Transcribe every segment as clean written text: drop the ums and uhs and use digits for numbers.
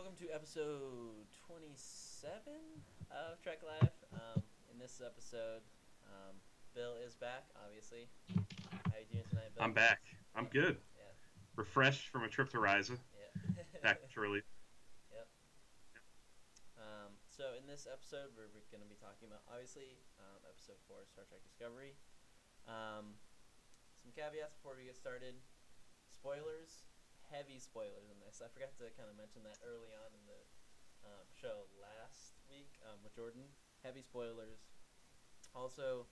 welcome to episode 27 of Trek Live. In this episode, Bill is back, obviously. How you doing tonight, Bill? I'm back. I'm good. Yeah. Refreshed from a trip to Ryza. Yeah. Back to Shirley. Yep. So in this episode, we're going to be talking about, obviously, episode 4 of Star Trek Discovery. Some caveats before we get started. Spoilers. Heavy spoilers in this. I forgot to kind of mention that early on in the show last week with Jordan. Heavy spoilers. Also,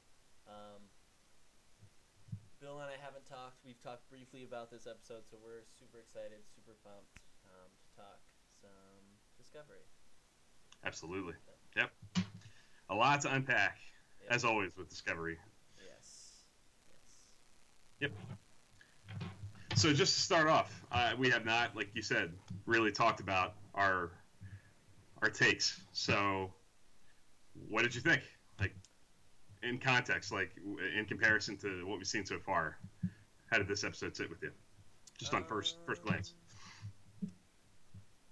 Bill and I haven't talked. We've talked briefly about this episode, so we're super excited, super pumped to talk some Discovery. Absolutely. Yep. A lot to unpack, as always, with Discovery. Yes. Yep. So just to start off, we have not, like you said, really talked about our takes. So what did you think? Like, in context, like in comparison to what we've seen so far, how did this episode sit with you? Just on first glance.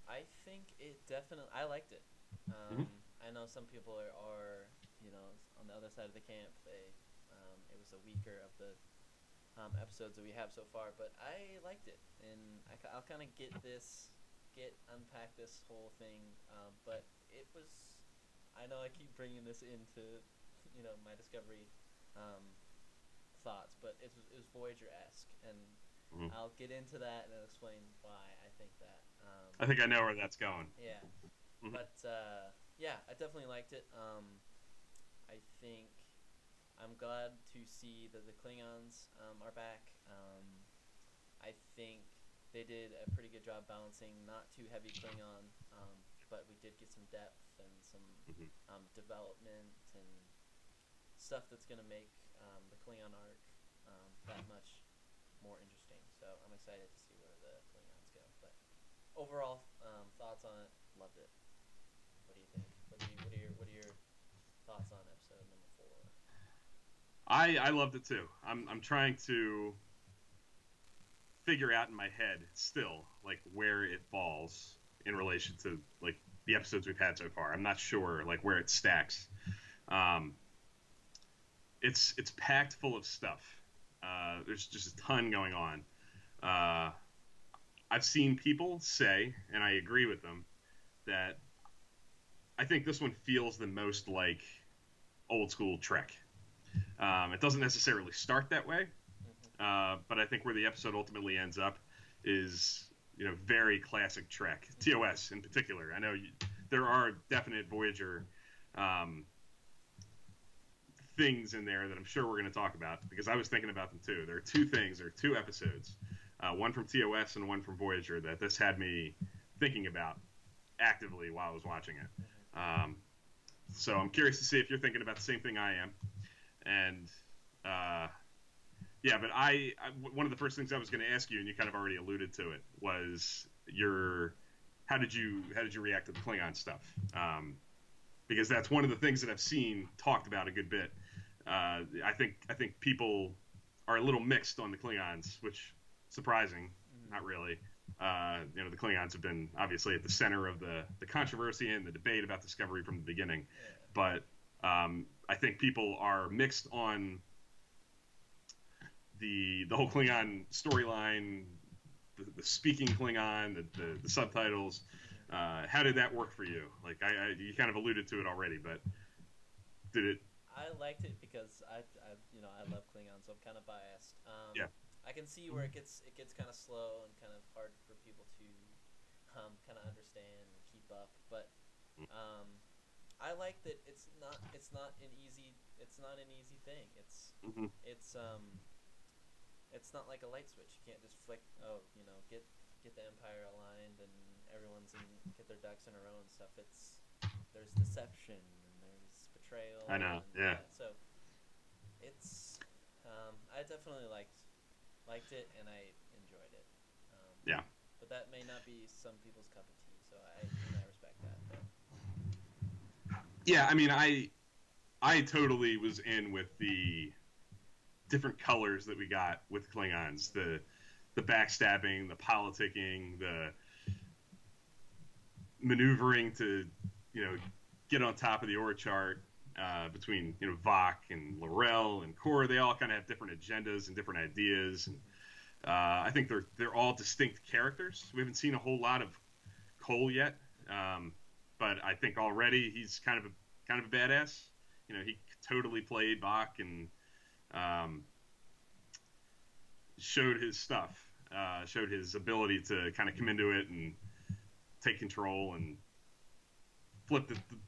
I think it definitely. I liked it. I know some people are on the other side of the camp. It was a weaker of the episodes that we have so far, but I liked it, and I'll kind of unpack this whole thing, but it was, I know I keep bringing this into, my Discovery thoughts, but it was Voyager-esque, and I'll get into that and I'll explain why I think that. I think I know where that's going. Yeah, but yeah, I definitely liked it. I think I'm glad to see that the Klingons are back. I think they did a pretty good job balancing not too heavy Klingon, but we did get some depth and some development and stuff that's going to make the Klingon arc that much more interesting. So I'm excited to see where the Klingons go. But overall, thoughts on it? Loved it. What do you think? What are your thoughts on episode number 4? I loved it too. I'm trying to figure out in my head still like where it falls in relation to like the episodes we've had so far. I'm not sure like where it stacks. It's packed full of stuff. There's just a ton going on. I've seen people say, and I agree with them, that I think this one feels the most like old school Trek. It doesn't necessarily start that way, but I think where the episode ultimately ends up is, very classic Trek. TOS in particular. I know there are definite Voyager things in there that I'm sure we're going to talk about, because I was thinking about them too. There are two episodes, one from TOS and one from Voyager, that this had me thinking about actively while I was watching it. So I'm curious to see if you're thinking about the same thing I am. And but one of the first things I was going to ask you, and you kind of already alluded to it, was how did you react to the Klingon stuff? Because that's one of the things that I've seen talked about a good bit. I think people are a little mixed on the Klingons, which surprising, not really. The Klingons have been obviously at the center of the controversy and the debate about Discovery from the beginning, but I think people are mixed on the whole Klingon storyline, the speaking Klingon, the subtitles. How did that work for you? Like you kind of alluded to it already, but did it? I liked it because I love Klingon, so I'm kind of biased. I can see where it gets kind of slow and kind of hard for people to kind of understand and keep up, but I like that it's not an easy thing. It's not like a light switch. You can't just flick. Get the Empire aligned and everyone's get their ducks in a row and stuff. There's deception and there's betrayal. I know. So it's I definitely liked it and I enjoyed it. But that may not be some people's cup of tea, so I respect that. But. Yeah, I mean, I totally was in with the different colors that we got with Klingons, the backstabbing, the politicking, the maneuvering to, get on top of the org chart between, Vok and L'Rell and Kor. They all kind of have different agendas and different ideas. And I think they're all distinct characters. We haven't seen a whole lot of Cole yet, but I think already he's kind of a badass. He totally played Vok and showed his stuff, showed his ability to kind of come into it and take control and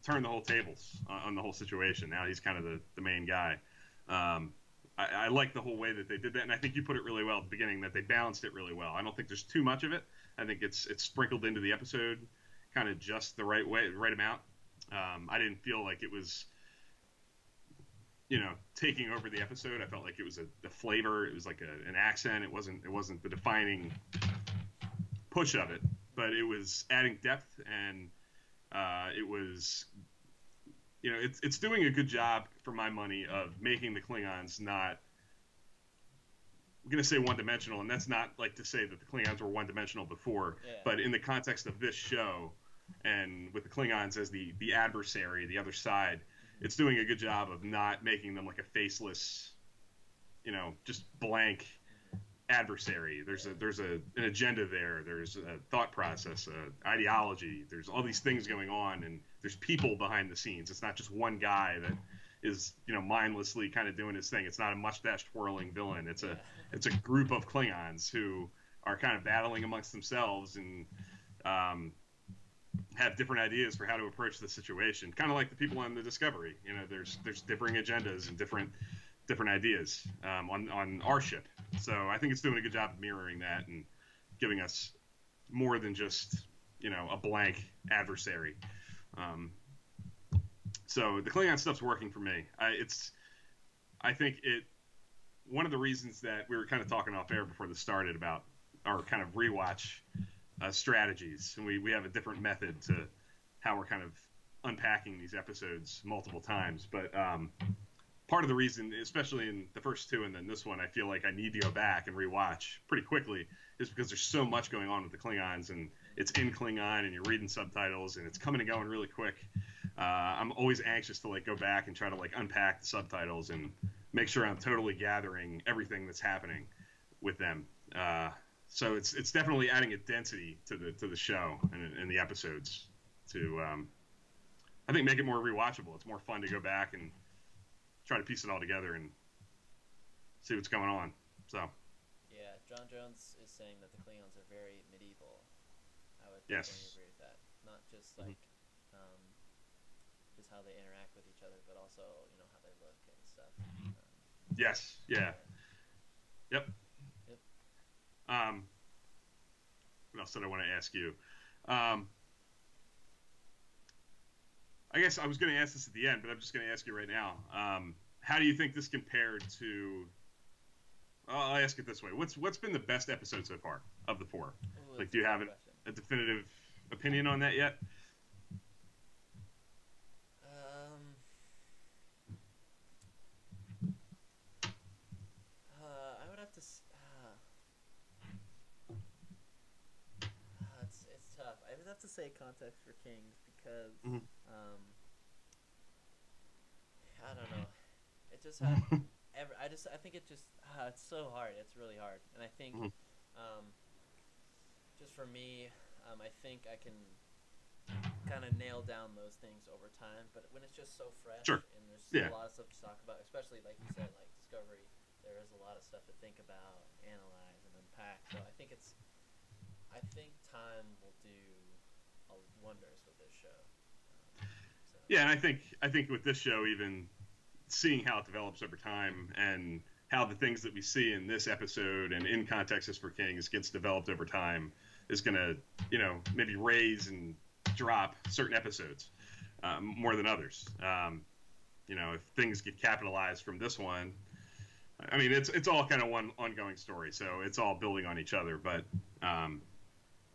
turn the whole tables on the whole situation. Now he's kind of the main guy. I like the whole way that they did that, and I think you put it really well at the beginning, that they balanced it really well. I don't think there's too much of it. I think it's sprinkled into the episode kind of just the right way, the right amount. I didn't feel like it was, taking over the episode. I felt like it was a flavor. It was like an accent. It wasn't the defining push of it, but it was adding depth, and it was, it's doing a good job for my money of making the Klingons not, I'm going to say one-dimensional, and that's not like to say that the Klingons were one-dimensional before, but in the context of this show, and with the Klingons as the adversary, the other side, it's doing a good job of not making them like a faceless, just blank adversary. There's an agenda there. There's a thought process, ideology. There's all these things going on, and there's people behind the scenes. It's not just one guy that is, mindlessly kind of doing his thing. It's not a mustache twirling villain. It's a group of Klingons who are kind of battling amongst themselves and have different ideas for how to approach the situation. Kind of like the people on the Discovery. There's differing agendas and different ideas on our ship. So I think it's doing a good job of mirroring that and giving us more than just, a blank adversary. So the Klingon stuff's working for me. I think one of the reasons that we were kind of talking off air before this started about our kind of rewatch strategies, and we have a different method to how we're kind of unpacking these episodes multiple times. But part of the reason, especially in the first two and then this one, I feel like I need to go back and rewatch pretty quickly, is because there's so much going on with the Klingons, and it's in Klingon, and you're reading subtitles, and it's coming and going really quick. I'm always anxious to go back and try to unpack the subtitles and make sure I'm totally gathering everything that's happening with them. So it's definitely adding a density to the show and the episodes to I think make it more rewatchable. It's more fun to go back and try to piece it all together and see what's going on. So yeah, John Jones is saying that the Klingons are very medieval. I would yes. agree with that. Not just just how they interact with each other, but also how they look and stuff. Yes. Yeah. Yep. What else did I want to ask you? I guess I was going to ask this at the end, but I'm just going to ask you right now. How do you think this compared to? I'll ask it this way: What's been the best episode so far of the four? Ooh, Do you have a definitive opinion on that yet? I would have to. It's tough. I would have to say Context for Kings because I don't know. It just had I think it just it's so hard. It's really hard, and I think just for me, I think I can kind of nail down those things over time. But when it's just so fresh and there's a lot of stuff to talk about, especially like you said, like Discovery, there is a lot of stuff to think about, analyze, and unpack. So I think time will do wonders with this show. Yeah, and I think with this show, even seeing how it develops over time and how the things that we see in this episode and in Context for Kings gets developed over time is going to, maybe raise and drop certain episodes more than others. If things get capitalized from this one, I mean, it's all kind of one ongoing story, so it's all building on each other. But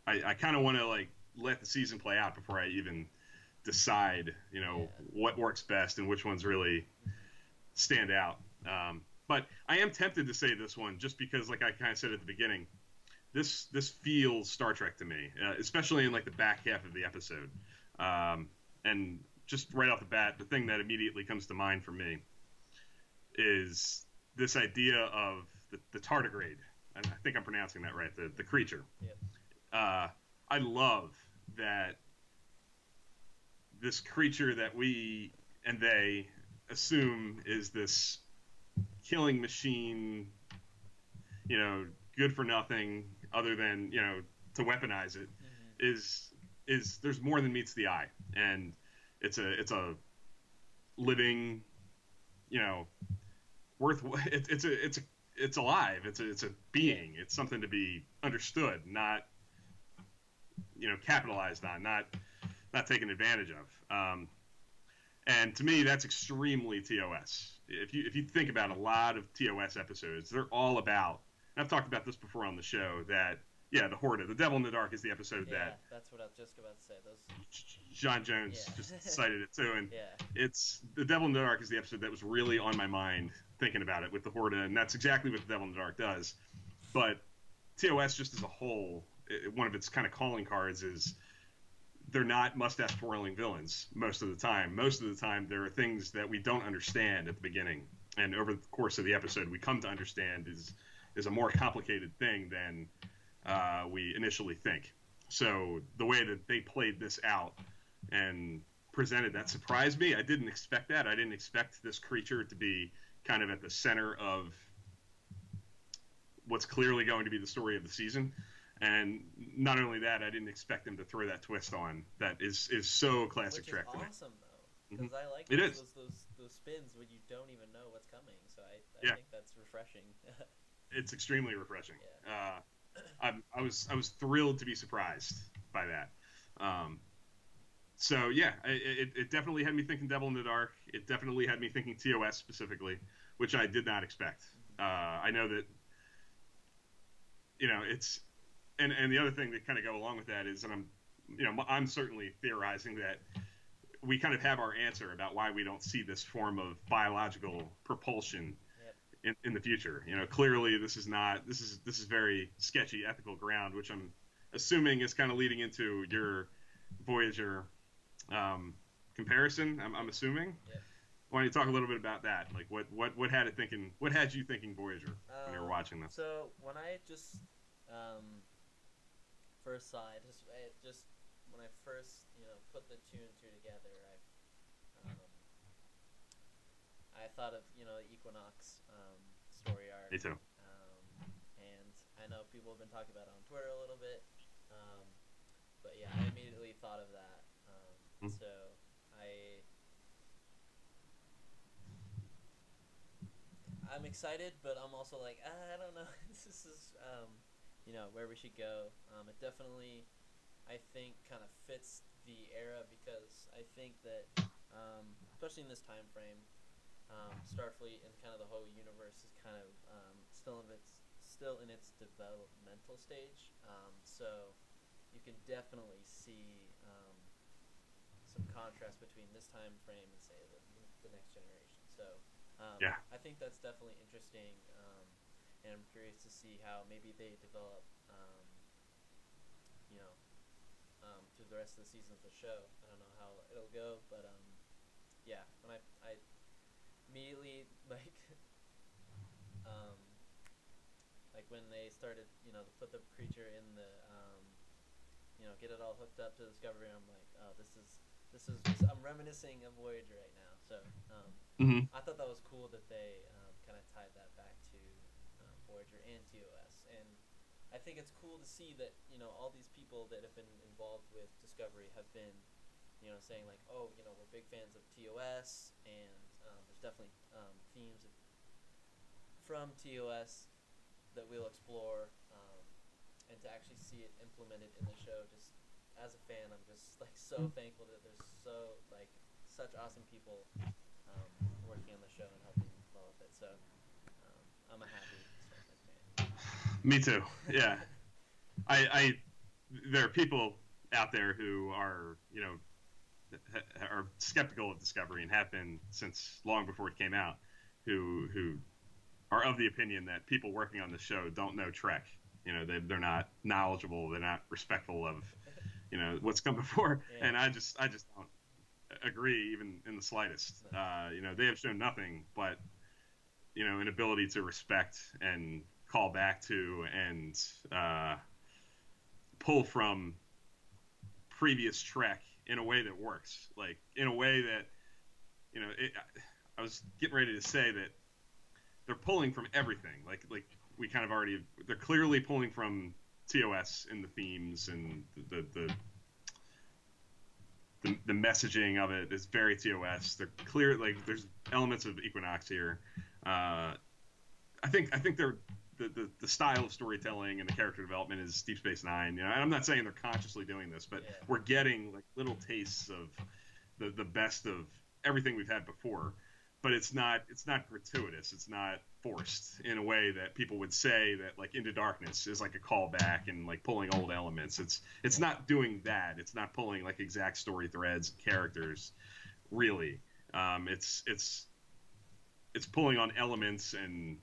I kind of want to let the season play out before I even decide, what works best and which ones really stand out. But I am tempted to say this one just because, like I kind of said at the beginning, this feels Star Trek to me, especially in like the back half of the episode. And just right off the bat, the thing that immediately comes to mind for me is this idea of the tardigrade. And I think I'm pronouncing that right. The creature. Yep. I love that this creature that we and they assume is this killing machine, good for nothing other than, to weaponize it, is there's more than meets the eye. And it's a living, it's alive. It's a being. It's something to be understood, not, capitalized on, not taken advantage of. And to me, that's extremely TOS. If you think about a lot of TOS episodes, they're all about, and I've talked about this before on the show, that, the Horta, The Devil in the Dark is the episode that... that's what I was just about to say. John Jones just cited it too, and Yeah. it's The Devil in the Dark is the episode that was really on my mind thinking about it with the Horta, and that's exactly what The Devil in the Dark does. But TOS just as a whole, one of its kind of calling cards is they're not mustache twirling villains most of the time. Most of the time, there are things that we don't understand at the beginning, and over the course of the episode, we come to understand is a more complicated thing than we initially think. So the way that they played this out and presented that surprised me. I didn't expect that. I didn't expect this creature to be kind of at the center of what's clearly going to be the story of the season. And not only that, I didn't expect them to throw that twist on that is so classic Trek to me. Which is awesome, though, because I like those spins when you don't even know what's coming. So I think that's refreshing. It's extremely refreshing. Yeah. I was thrilled to be surprised by that. So yeah, it definitely had me thinking Devil in the Dark. It definitely had me thinking TOS specifically, which I did not expect. I know that, it's, and the other thing that kind of go along with that is, and I'm certainly theorizing that we kind of have our answer about why we don't see this form of biological propulsion in the future. Clearly this is very sketchy ethical ground, which I'm assuming is kind of leading into your Voyager comparison. I'm assuming. Yeah. Why don't you talk a little bit about that? Like what had you thinking Voyager when you were watching this? So when I just first saw it, just when I first put the two and two together, I thought of Equinox story arc. Me too. And I know people have been talking about it on Twitter a little bit, but yeah, I immediately thought of that. So I'm excited, but I'm also like, I don't know. This is where we should go. It definitely, I think, kind of fits the era, because I think that, especially in this time frame, Starfleet and kind of the whole universe is kind of still in its developmental stage. So you can definitely see some contrast between this time frame and, say, the next generation. So I think that's definitely interesting, and I'm curious to see how maybe they develop through the rest of the season of the show. I don't know how it'll go, but when I immediately like when they started to put the creature in the get it all hooked up to Discovery, I'm like, oh, this is I'm reminiscing of Voyager right now. So I thought that was cool that they kind of tied that back to Voyager and TOS, and I think it's cool to see that all these people that have been involved with Discovery have been saying like, oh, we're big fans of TOS, and there's definitely themes from TOS that we'll explore, and to actually see it implemented in the show, just as a fan, I'm just like so thankful that there's such awesome people working on the show and helping develop it. So I'm a happy Star Trek fan. Me too. Yeah. I there are people out there who are are skeptical of Discovery and have been since long before it came out, who are of the opinion that people working on the show don't know Trek You know, they're not knowledgeable. They're not respectful of, you know, what's come before. Yeah. And I just don't agree even in the slightest. You know, they have shown nothing but, you know, an ability to respect and call back to and pull from previous Trek in a way that works, like in a way that, you know, I was getting ready to say that they're pulling from everything. Like we kind of already, they're clearly pulling from TOS in the themes, and the messaging of it is very TOS. They're clear, like there's elements of Equinox here. I think they're the style of storytelling and the character development is Deep Space Nine. You know, and I'm not saying they're consciously doing this, but we're getting like little tastes of the best of everything we've had before. But it's not gratuitous. It's not forced in a way that people would say that like Into Darkness is like a callback and like pulling old elements. It's not doing that. It's not pulling like exact story threads, characters, really. It's pulling on elements and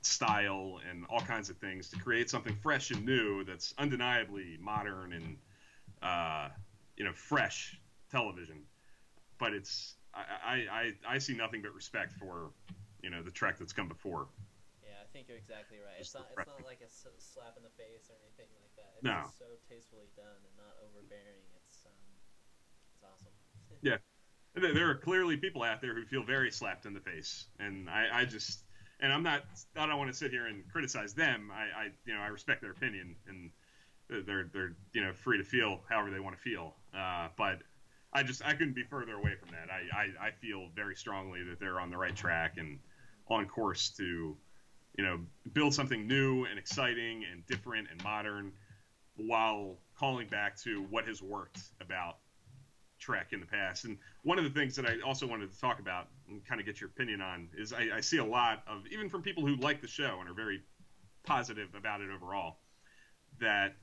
style and all kinds of things to create something fresh and new that's undeniably modern and you know, fresh television. But it's I see nothing but respect for, you know, the Trek that's come before. Yeah, I think you're exactly right. It's not like a slap in the face or anything like that. It's No. just so tastefully done and not overbearing. It's awesome. Yeah. There are clearly people out there who feel very slapped in the face, and I just, and I don't want to sit here and criticize them. I you know, I respect their opinion, and they're you know, free to feel however they want to feel. But I couldn't be further away from that. I feel very strongly that they're on the right track and on course to, you know, build something new and exciting and different and modern, while calling back to what has worked about Trek in the past. And one of the things that I also wanted to talk about and kind of get your opinion on is I see a lot of, even from people who like the show and are very positive about it overall, that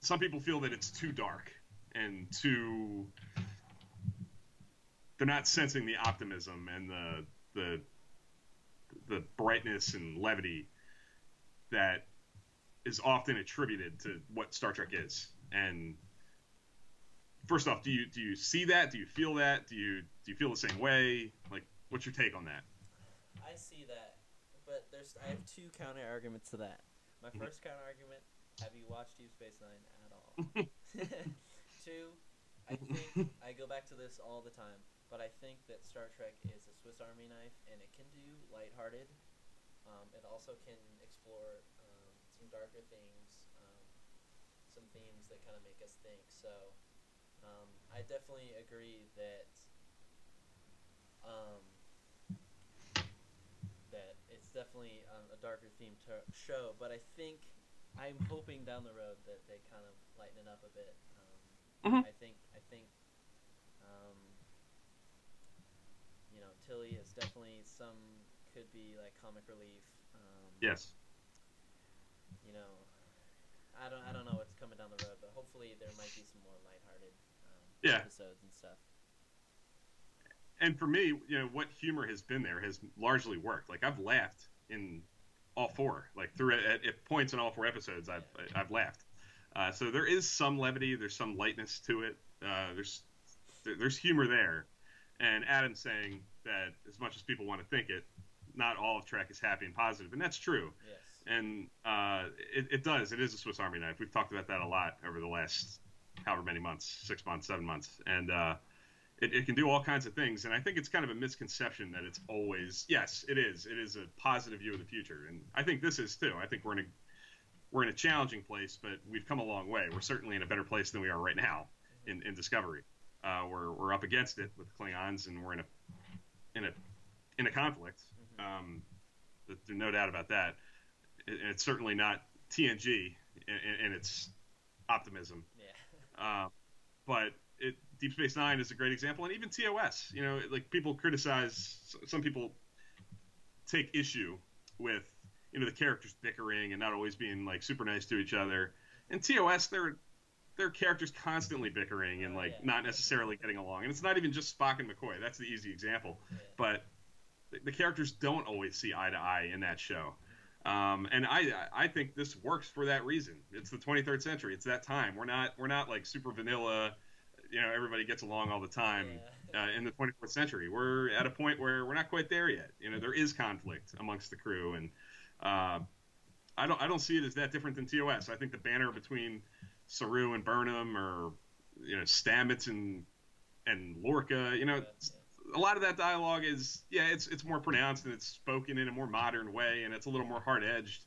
some people feel that it's too dark and they're not sensing the optimism and the brightness and levity that is often attributed to what Star Trek is. And first off, do you see that? Do you feel that? Do you feel the same way? Like, what's your take on that? I see that, but I have two counter arguments to that. My first counter argument: have you watched Deep Space Nine at all? Two, I think I go back to this all the time, but I think that Star Trek is a Swiss Army knife, and it can do lighthearted. It also can explore some darker themes, some themes that kind of make us think. So I definitely agree that that it's definitely a darker themed show, but I'm hoping down the road that they kind of lighten it up a bit. I think you know, Tilly is definitely could be like comic relief. Yes. You know, I don't know what's coming down the road, but hopefully there might be some more lighthearted episodes and stuff. And for me, you know, what humor has been there has largely worked. Like, I've laughed in all four. Like, through at points in all four episodes, I've laughed. So there is some levity, there's some lightness to it. There's humor there. And Adam's saying that as much as people want to think it, not all of Trek is happy and positive, and that's true. Yes. And it does. It is a Swiss Army knife. We've talked about that a lot over the last however many months, 6 months, 7 months, and it can do all kinds of things. And I think it's kind of a misconception that it's always, yes, it is. It is a positive view of the future, and I think this is too. I think we're in a challenging place, but we've come a long way. We're certainly in a better place than we are right now in Discovery. We're up against it with the Klingons, and we're in a conflict. There's no doubt about that. It's certainly not TNG in its optimism. Yeah. But Deep Space Nine is a great example, and even TOS. You know, like, people criticize. Some people take issue with, you know, the characters bickering and not always being like super nice to each other. In TOS, they're characters constantly bickering and not necessarily getting along. And it's not even just Spock and McCoy. That's the easy example. Yeah. But the characters don't always see eye to eye in that show. And I think this works for that reason. It's the 23rd century. It's that time. We're not like super vanilla. Everybody gets along all the time. Yeah. In the 24th century, we're at a point where we're not quite there yet. There is conflict amongst the crew, and I don't see it as that different than TOS. I think the banner between Saru and Burnham, or Stamets and Lorca, a lot of that dialogue is, it's more pronounced and it's spoken in a more modern way, and it's a little more hard edged.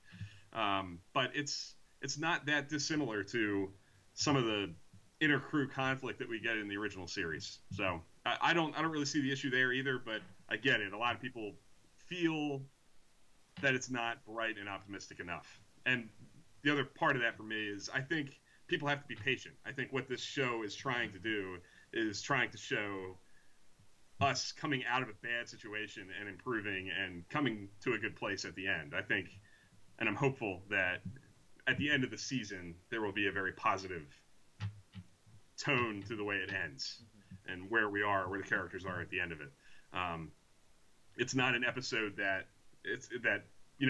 But it's not that dissimilar to some of the inter crew conflict that we get in the original series. So I don't really see the issue there either. But I get it. A lot of people feel that it's not bright and optimistic enough. And the other part of that for me is I think people have to be patient. I think what this show is trying to do is trying to show us coming out of a bad situation and improving and coming to a good place at the end. I think, and I'm hopeful that at the end of the season, there will be a very positive tone to the way it ends and where we are, where the characters are at the end of it. It's not an episode that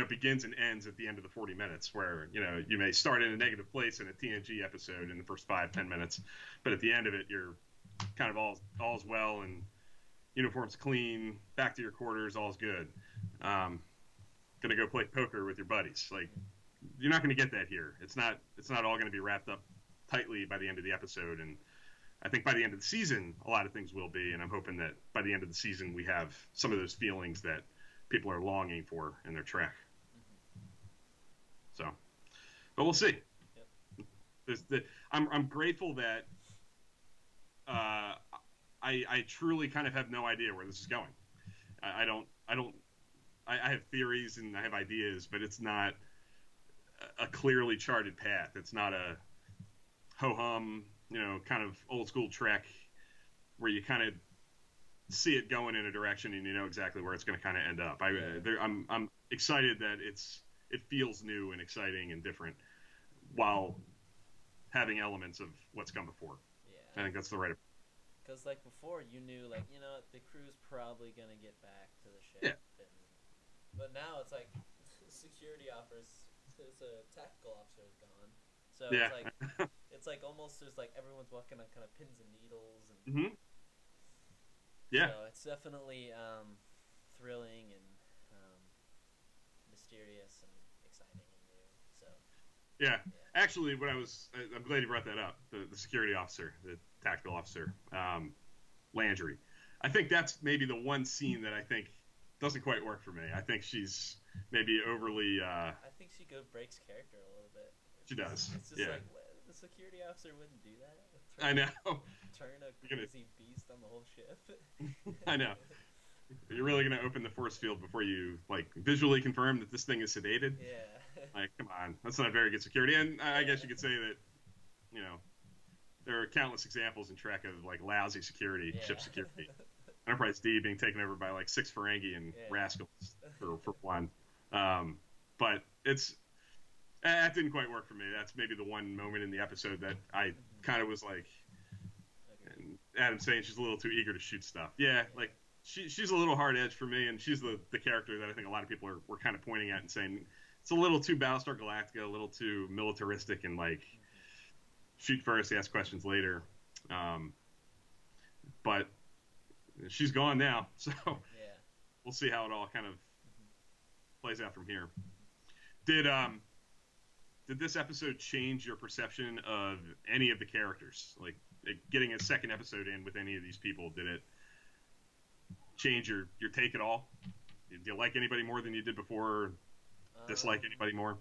begins and ends at the end of the 40 minutes, where you may start in a negative place in a TNG episode in the first 5-10 minutes, but at the end of it, you're kind of all's well and uniforms clean, back to your quarters, all's good. Gonna go play poker with your buddies. Like, you're not gonna get that here. It's not all gonna be wrapped up tightly by the end of the episode. And I think by the end of the season, a lot of things will be. And I'm hoping that by the end of the season, we have some of those feelings that people are longing for in their track. So, but we'll see. Yep. I'm grateful that I truly kind of have no idea where this is going. I have theories and I have ideas, but it's not a clearly charted path. It's not a ho-hum, kind of old school Trek where you kind of see it going in a direction and you know exactly where it's going to kind of end up. I'm excited that it feels new and exciting and different while having elements of what's come before. Yeah. I think that's the right approach. Because, like, before, you knew, like, the crew's probably going to get back to the ship. Yeah. But now it's like, security offers, the tactical officer is gone. So yeah. it's like almost there's, like, everyone's walking on kind of pins and needles. And mm-hmm. Yeah. So it's definitely thrilling and mysterious and exciting and new. So. Yeah. Actually, I'm glad you brought that up. The security officer, the tactical officer, Landry. I think that's maybe the one scene that I think doesn't quite work for me. I think she's maybe overly. I think she breaks character a little bit. She does. It's just like the security officer wouldn't do that. I know. Turn a crazy beast on the whole ship. I know. You're really going to open the force field before you visually confirm that this thing is sedated? Yeah. Like, come on, that's not very good security. And I guess you could say that, there are countless examples in Trek of lousy security, ship security. Enterprise D being taken over by 6 Ferengi and rascals for one. But that didn't quite work for me. That's maybe the one moment in the episode that I kind of was like, and Adam saying she's a little too eager to shoot stuff. Yeah, she's a little hard edged for me, and she's the character that I think a lot of people were kind of pointing at and saying it's a little too Battlestar Galactica, a little too militaristic, and shoot first, ask questions later. But she's gone now, so we'll see how it all kind of plays out from here. Did this episode change your perception of any of the characters? Getting a second episode in with any of these people, did it change your take at all? Do you like anybody more than you did before? Dislike anybody more?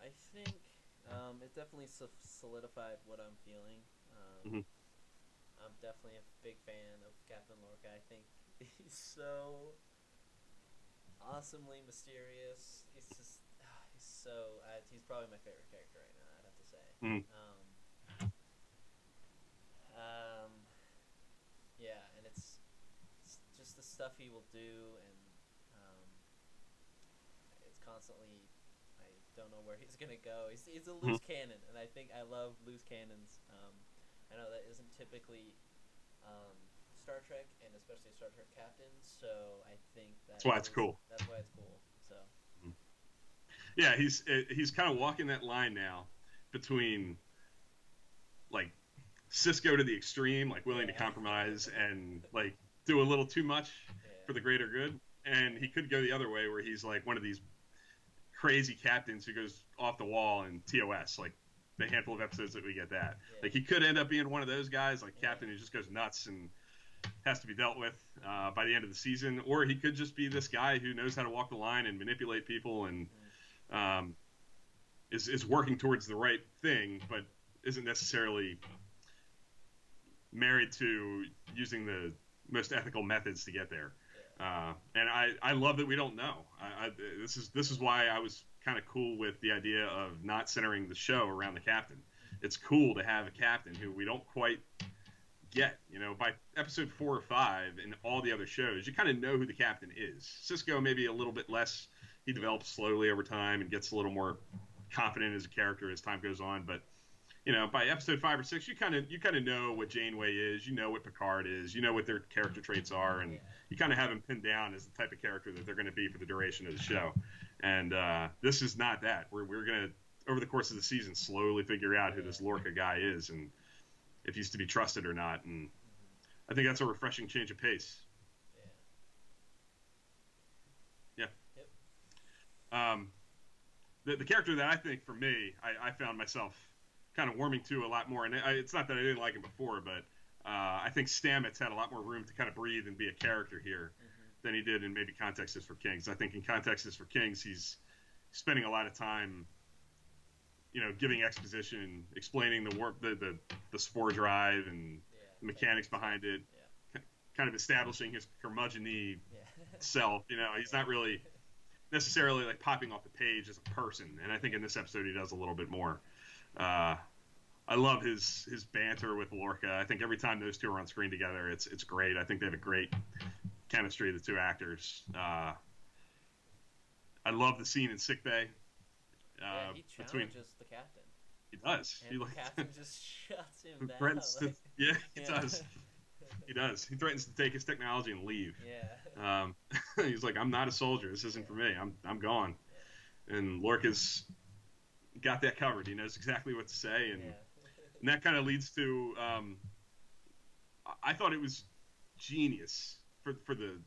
I think it definitely solidified what I'm feeling. I'm definitely a big fan of Captain Lorca. I think he's so awesomely mysterious. He's just he's probably my favorite character right now, I'd have to say. Yeah, and it's just the stuff he will do, and it's constantly, I don't know where he's gonna go. He's a loose cannon, and I think I love loose cannons. I know that isn't typically Star Trek, and especially Star Trek captains, so I think that's why it's cool. That's why it's cool. So Yeah, he's kind of walking that line now between like Cisco to the extreme, like willing to compromise and like do a little too much for the greater good, and he could go the other way where he's like one of these crazy captains who goes off the wall in TOS, like the handful of episodes that we get that. Like he could end up being one of those guys, like Captain, who just goes nuts and has to be dealt with by the end of the season, or he could just be this guy who knows how to walk the line and manipulate people and is working towards the right thing, but isn't necessarily married to using the most ethical methods to get there. And I love that we don't know. This is why I was kind of cool with the idea of not centering the show around the captain. It's cool to have a captain who we don't quite get. You know, by episode 4 or 5 in all the other shows, you kind of know who the captain is. Cisco maybe a little bit less. He develops slowly over time and gets a little more confident as a character as time goes on. But you know, by episode 5 or 6, you kind of know what Janeway is. You know what Picard is. You know what their character traits are, and you kind of have them pinned down as the type of character that they're going to be for the duration of the show. And this is not that. We're going to, over the course of the season, slowly figure out who this Lorca guy is and if he's to be trusted or not. And I think that's a refreshing change of pace. Yeah. Yep. The character that I think, for me, I found myself kind of warming to a lot more. And it's not that I didn't like him before, but I think Stamets had a lot more room to kind of breathe and be a character here than he did in maybe Context is for Kings. I think in Context is for Kings, he's spending a lot of time, you know, giving exposition, explaining the spore drive and the mechanics behind it, kind of establishing his curmudgeon-y self. You know, he's not really necessarily like popping off the page as a person. And I think in this episode he does a little bit more. I love his banter with Lorca. I think every time those two are on screen together, it's great. I think they have a great chemistry, the two actors. I love the scene in sickbay. He challenges the captain. He does. And the captain just shuts him down. He does. He does. He threatens to take his technology and leave. Yeah. He's like, I'm not a soldier. This isn't for me. I'm gone. And Lorca's got that covered. He knows exactly what to say, and that kind of leads to. I thought it was genius for the,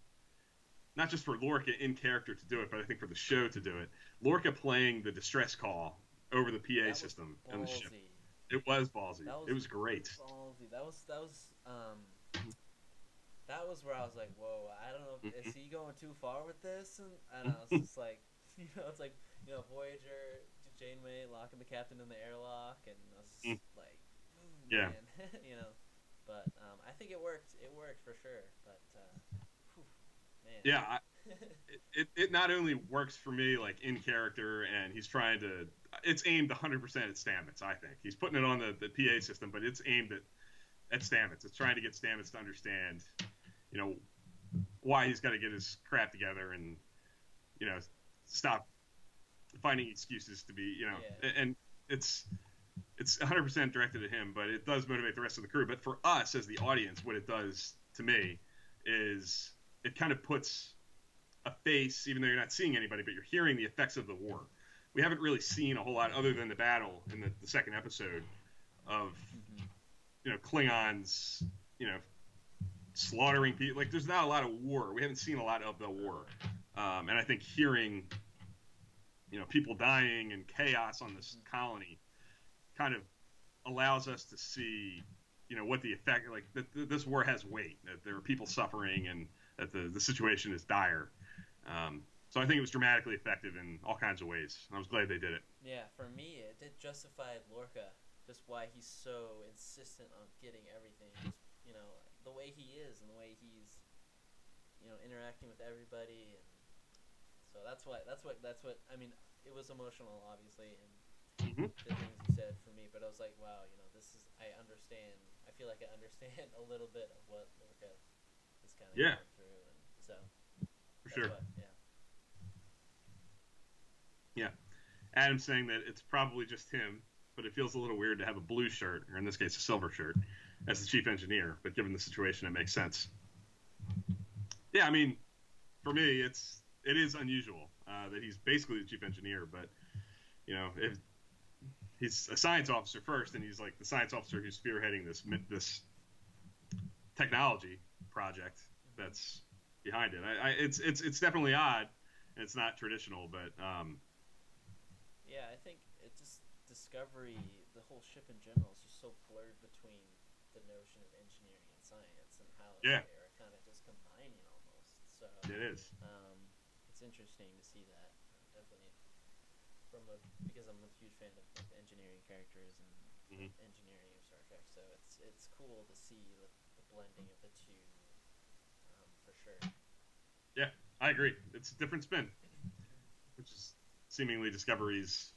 not just for Lorca in character to do it, but I think for the show to do it. Lorca playing the distress call over the PA system on the ship. It was ballsy. It was great. Ballsy. That was where I was like, whoa, I don't know, is he going too far with this? And I was just like, you know, it's like, you know, Voyager, Janeway locking the captain in the airlock, and I was just like, man. You know, but I think it worked. It worked for sure. But man. Yeah, it not only works for me like in character, and he's trying to. It's aimed 100% at Stamets. I think he's putting it on the PA system, but it's aimed at Stamets. It's trying to get Stamets to understand, you know, why he's got to get his crap together and, you know, stop finding excuses to be, you know, and it's 100% directed at him, but it does motivate the rest of the crew. But for us as the audience, what it does to me is it kind of puts a face, even though you're not seeing anybody, but you're hearing the effects of the war. We haven't really seen a whole lot other than the battle in the second episode of, you know, Klingons, you know, slaughtering people. Like, there's not a lot of war. We haven't seen a lot of the war. And I think hearing, you know, people dying and chaos on this colony kind of allows us to see, you know, what the effect, like, that this war has weight, that there are people suffering, and that the situation is dire. So I think it was dramatically effective in all kinds of ways. I was glad they did it. Yeah, for me, it justified Lorca, just why he's so insistent on getting everything. Just, you know, the way he is and the way he's, you know, interacting with everybody, and so that's what I mean. It was emotional, obviously, and the things he said for me. But I was like, wow, you know, this is, I understand. I feel like I understand a little bit of what Lorca is kind of going through, and so for sure. Yeah. Adam's saying that it's probably just him, but it feels a little weird to have a blue shirt, or in this case a silver shirt, as the chief engineer. But given the situation, it makes sense. Yeah, I mean, for me, it's it is unusual that he's basically the chief engineer, but if he's a science officer first, and he's like the science officer who's spearheading this technology project that's behind it. It's definitely odd, and it's not traditional, but yeah, I think it just Discovery, the whole ship in general, is just so blurred between the notion of engineering and science, and how yeah, they're kind of just combining almost. So it is. It's interesting to see that. Definitely because I'm a huge fan of like, the engineering characters and engineering of Star Trek. So it's cool to see the blending of the two, for sure. Yeah, I agree. It's a different spin, which is seemingly Discovery's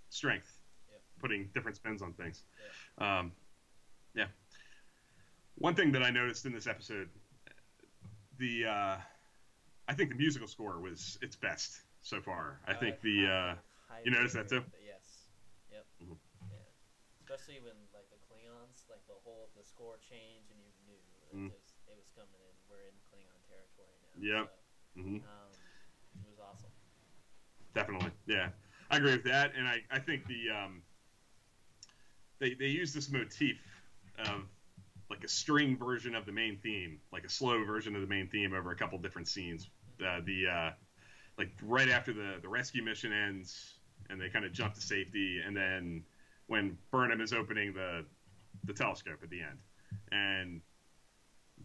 strength, putting different spins on things. Yeah. One thing that I noticed in this episode, I think the musical score was its best so far. I think you noticed that too? Yes. Yep. Yeah. Especially when like the Klingons, like the score change, and you knew it was coming in. We're in Klingon territory now. Yep. So, it was awesome. Definitely. Yeah, I agree with that, and I think they use this motif of like a string version of the main theme, like a slow version of the main theme over a couple different scenes. Like right after the rescue mission ends, and they kind of jump to safety, and then when Burnham is opening the telescope at the end, and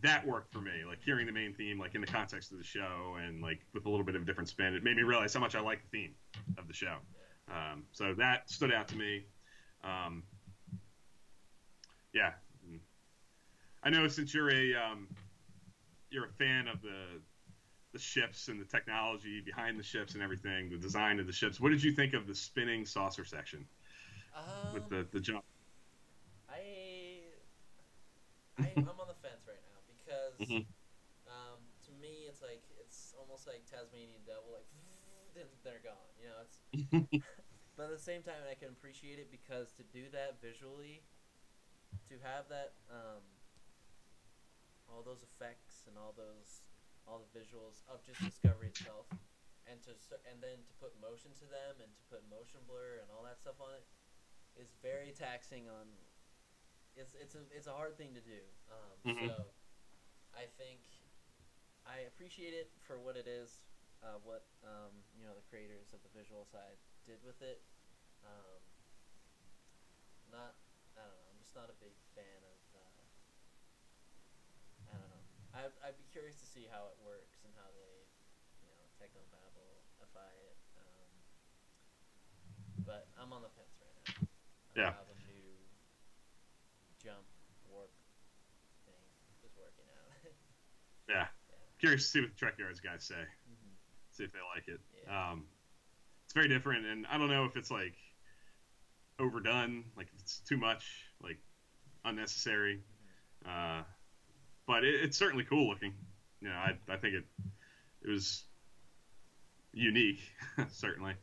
that worked for me. Like hearing the main theme, like in the context of the show, and like with a little bit of a different spin, it made me realize how much I like the theme of the show. So that stood out to me. Yeah, I know since you're a fan of the ships and the technology behind the ships and everything, the design of the ships. What did you think of the spinning saucer section with the jump? I'm on the fence right now because to me it's almost like Tasmanian Devil, like they're gone. It's but at the same time I can appreciate it because to do that visually, to have that all those effects and all the visuals of just Discovery itself, and then to put motion to them and to put motion blur and all that stuff on it is very taxing on. It's a hard thing to do. So I think I appreciate it for what it is, what the creators of the visual side did with it. I don't know. I'm just not a big fan of. I don't know. I'd be curious to see how it works and how they, technobabble-ify it. But I'm on the fence right now. Yeah. How the new jump warp thing is working out. Yeah. Curious to see what the Trek Yards guys say. See if they like it. Yeah. It's very different, and I don't know if it's like overdone, like if it's too much, like unnecessary. But it's certainly cool looking. I think it was unique, certainly.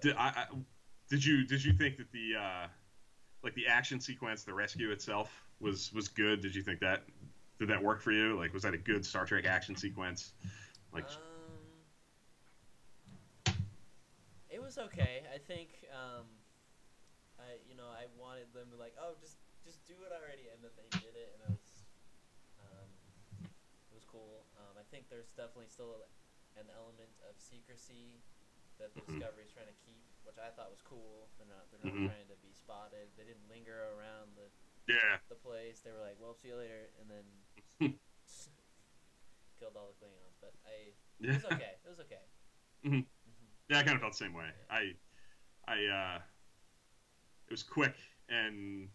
Did you think that the action sequence, the rescue itself, was good? Did you think did that work for you? Like, was that a good Star Trek action sequence? Like, it was okay. I think I wanted them to just do it already, and then they did it, and it was cool. I think there's definitely still an element of secrecy that the Discovery's trying to keep, which I thought was cool. They're not trying to be spotted. They didn't linger around the place. They were like, "Well, see you later," and then killed all the Klingons. But it was okay. It was okay. Yeah, I kind of felt the same way. It was quick, and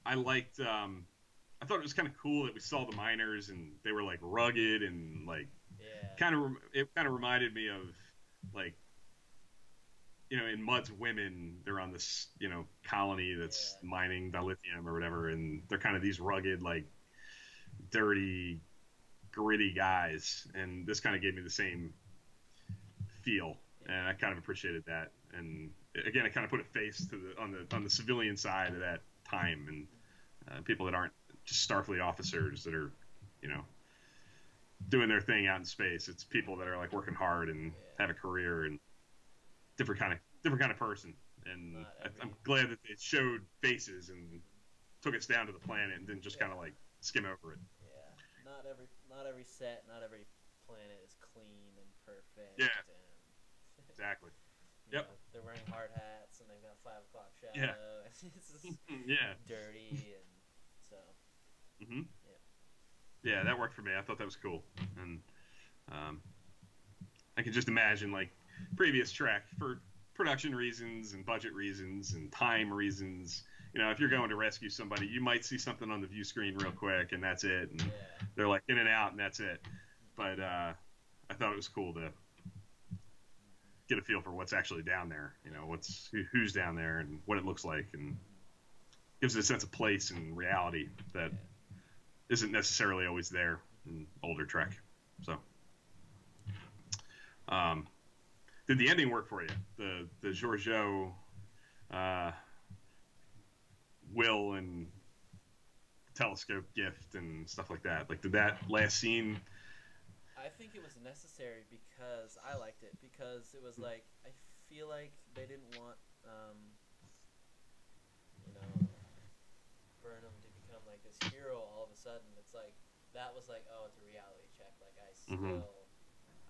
I liked. I thought it was kind of cool that we saw the miners, and they were like rugged and like. Yeah. It kind of reminded me of like. In Mudd's Women, they're on this colony that's mining dilithium or whatever, and they're kind of these rugged, like dirty, gritty guys, and this kind of gave me the same feel, and I kind of appreciated that. And again, it kind of put a face to on the civilian side of that time, and people that aren't just Starfleet officers that are doing their thing out in space. It's people that are like working hard and Yeah. have a career and different kind of person. And Not every. I'm glad that they showed faces and took us down to the planet and didn't just kind of Yeah. like skim over it. Yeah. Not every set, not every planet is clean and perfect. Yeah, And exactly. you Yep. know, they're wearing hard hats and they've got 5 o'clock shadow. Yeah. And it's just Yeah. dirty and so Hmm. yeah. Yeah, that worked for me. I thought that was cool, and um, I can just imagine like previous Trek for production reasons and budget reasons and time reasons. You know, if you're going to rescue somebody, you might see something on the view screen real quick, and that's it. And Yeah. they're like in and out, and that's it. But I thought it was cool to get a feel for what's actually down there. You know, who's down there and what it looks like, and gives it a sense of place and reality that Yeah. isn't necessarily always there in older Trek. So, did the ending work for you? The Georgiou, uh, Will and telescope gift and stuff like that. Like, did that last scene? I think it was necessary because I liked it because it was like I feel like they didn't want you know Burnham to become like this hero all of a sudden. It's like that was like, oh, it's a reality check. Like I Mhm.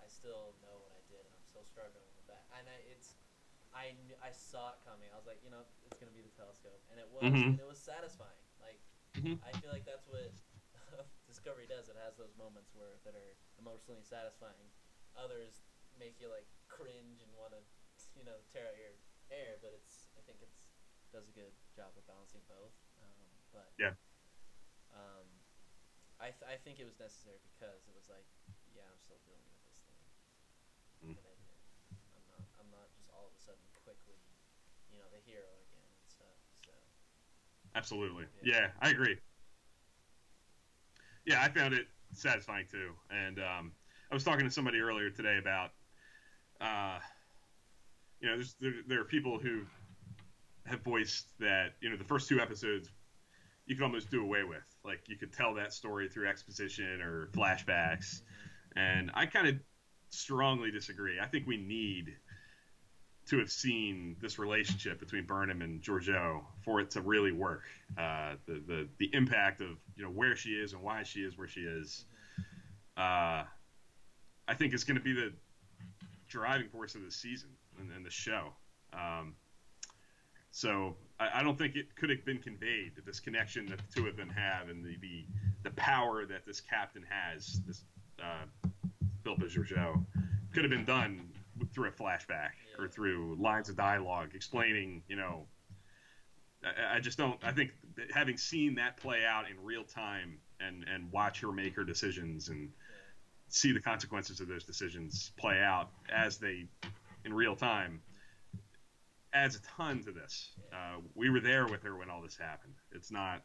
still know what I did and I'm still struggling with that. And I saw it coming. I was like, it's gonna be the telescope, and it was, Mhm. and it was satisfying. Like Mhm. I feel like that's what Discovery does. It has those moments that are emotionally satisfying. Others make you like cringe and want to, tear out your hair. But I think it's does a good job of balancing both. But Yeah. um, I think it was necessary because it was like, yeah, I'm still dealing with this thing, Mm. and I'm not just all of a sudden quickly, the hero again and stuff. So Absolutely. Yeah. Yeah, I agree. Yeah, I found it satisfying too. And I was talking to somebody earlier today about, uh, there are people who have voiced that the first 2 episodes you could almost do away with. Like you could tell that story through exposition or flashbacks, and I kind of strongly disagree. I think we need to have seen this relationship between Burnham and Georgiou for it to really work. The impact of where she is and why she is where she is. I think is going to be the driving force of the season and the show. So I don't think it could have been conveyed, this connection that the two of them have and the power that this captain has, this Philippa Georgiou, could have been done through a flashback or through lines of dialogue explaining, I just don't. I think that having seen that play out in real time and watch her make her decisions and see the consequences of those decisions play out as they in real time adds a ton to this. We were there with her when all this happened. It's not,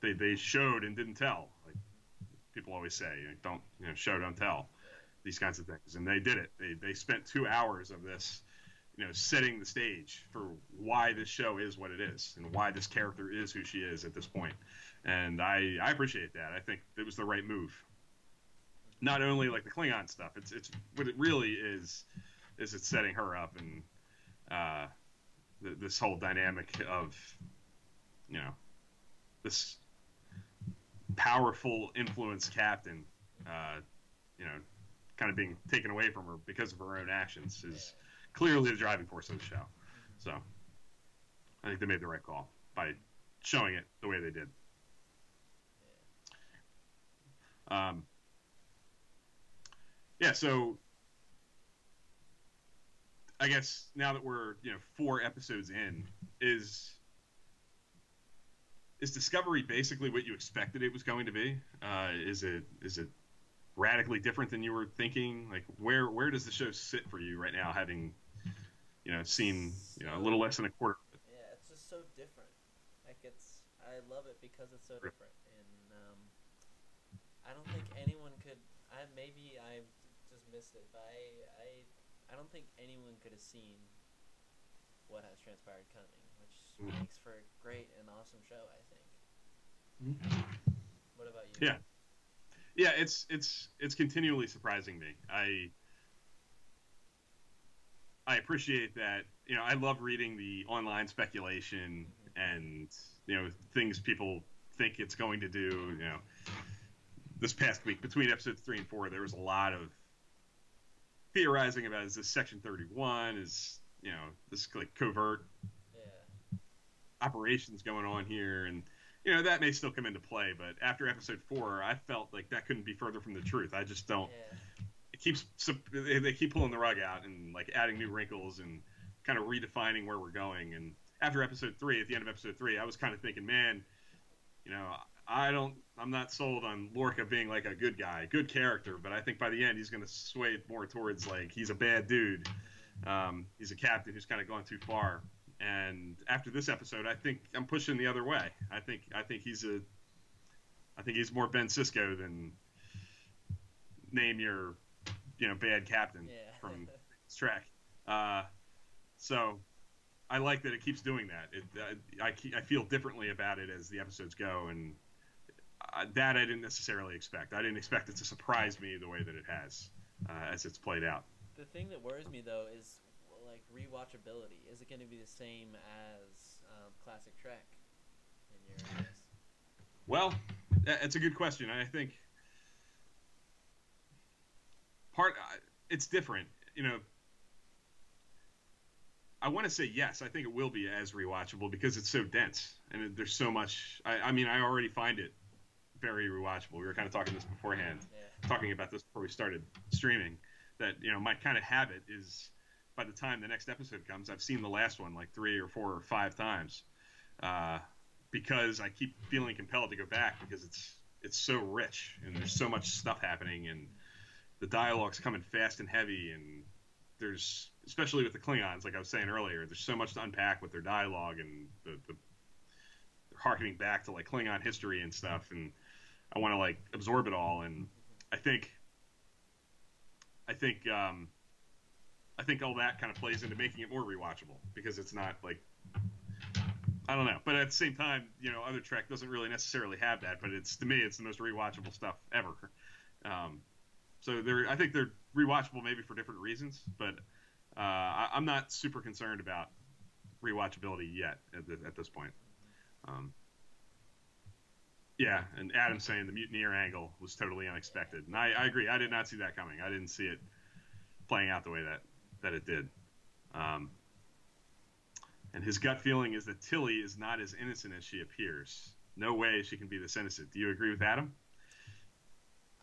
they showed and didn't tell. Like people always say, don't show, don't tell. These kinds of things, and they did it. They spent 2 hours of this, setting the stage for why this show is what it is and why this character is who she is at this point. And I appreciate that. I think it was the right move. Not only like the Klingon stuff. It's what it really is it's setting her up and this whole dynamic of this powerful influence captain, kind of being taken away from her because of her own actions is clearly the driving force of the show. So I think they made the right call by showing it the way they did. So I guess now that we're 4 episodes in, is Discovery basically what you expected it was going to be? Is it radically different than you were thinking? Like where does the show sit for you right now, having seen a little less than a quarter of it? Yeah, it's just so different. Like I love it because it's so different, and I don't think anyone could. Maybe I just missed it, but I don't think anyone could have seen what has transpired coming, which makes for a great and awesome show, I think. What about you? Yeah. Yeah, it's continually surprising me. I appreciate that. I love reading the online speculation and things people think it's going to do. This past week between episodes 3 and 4, there was a lot of theorizing about, is this Section 31? Is this like covert operations going on here? And that may still come into play. But after episode 4, I felt like that couldn't be further from the truth. I just don't. Yeah. They keep pulling the rug out and like adding new wrinkles and kind of redefining where we're going. And after episode 3, at the end of episode 3, I was kind of thinking, man, I'm not sold on Lorca being like a good guy, good character, but I think by the end he's going to sway more towards like he's a bad dude. He's a captain who's kind of gone too far. And after this episode, I think I'm pushing the other way. I think he's more Ben Sisko than name your bad captain from Trek. So I like that it keeps doing that. I feel differently about it as the episodes go, and that I didn't necessarily expect. I didn't expect it to surprise me the way that it has as it's played out. The thing that worries me though is like rewatchability. Is it going to be the same as classic Trek in your eyes? Well, it's a good question. I think it's different. I want to say yes. I think it will be as rewatchable because it's so dense and there's so much. I already find it very rewatchable. We were kind of talking this beforehand, talking about this before we started streaming. That my kind of habit is, by the time the next episode comes, I've seen the last one like 3 or 4 or 5 times, because I keep feeling compelled to go back because it's so rich and there's so much stuff happening and the dialogue's coming fast and heavy, and there's, especially with the Klingons, like I was saying earlier, there's so much to unpack with their dialogue and they're harkening back to like Klingon history and stuff, and I want to like absorb it all. And I think all that kind of plays into making it more rewatchable because it's not like, I don't know, but at the same time, other Trek doesn't really necessarily have that, but to me it's the most rewatchable stuff ever. So I think they're rewatchable maybe for different reasons, but I'm not super concerned about rewatchability yet at this point. Yeah, and Adam's saying the mutineer angle was totally unexpected, and I agree. I did not see that coming. I didn't see it playing out the way that it did. And his gut feeling is that Tilly is not as innocent as she appears. No way she can be this innocent. Do you agree with Adam?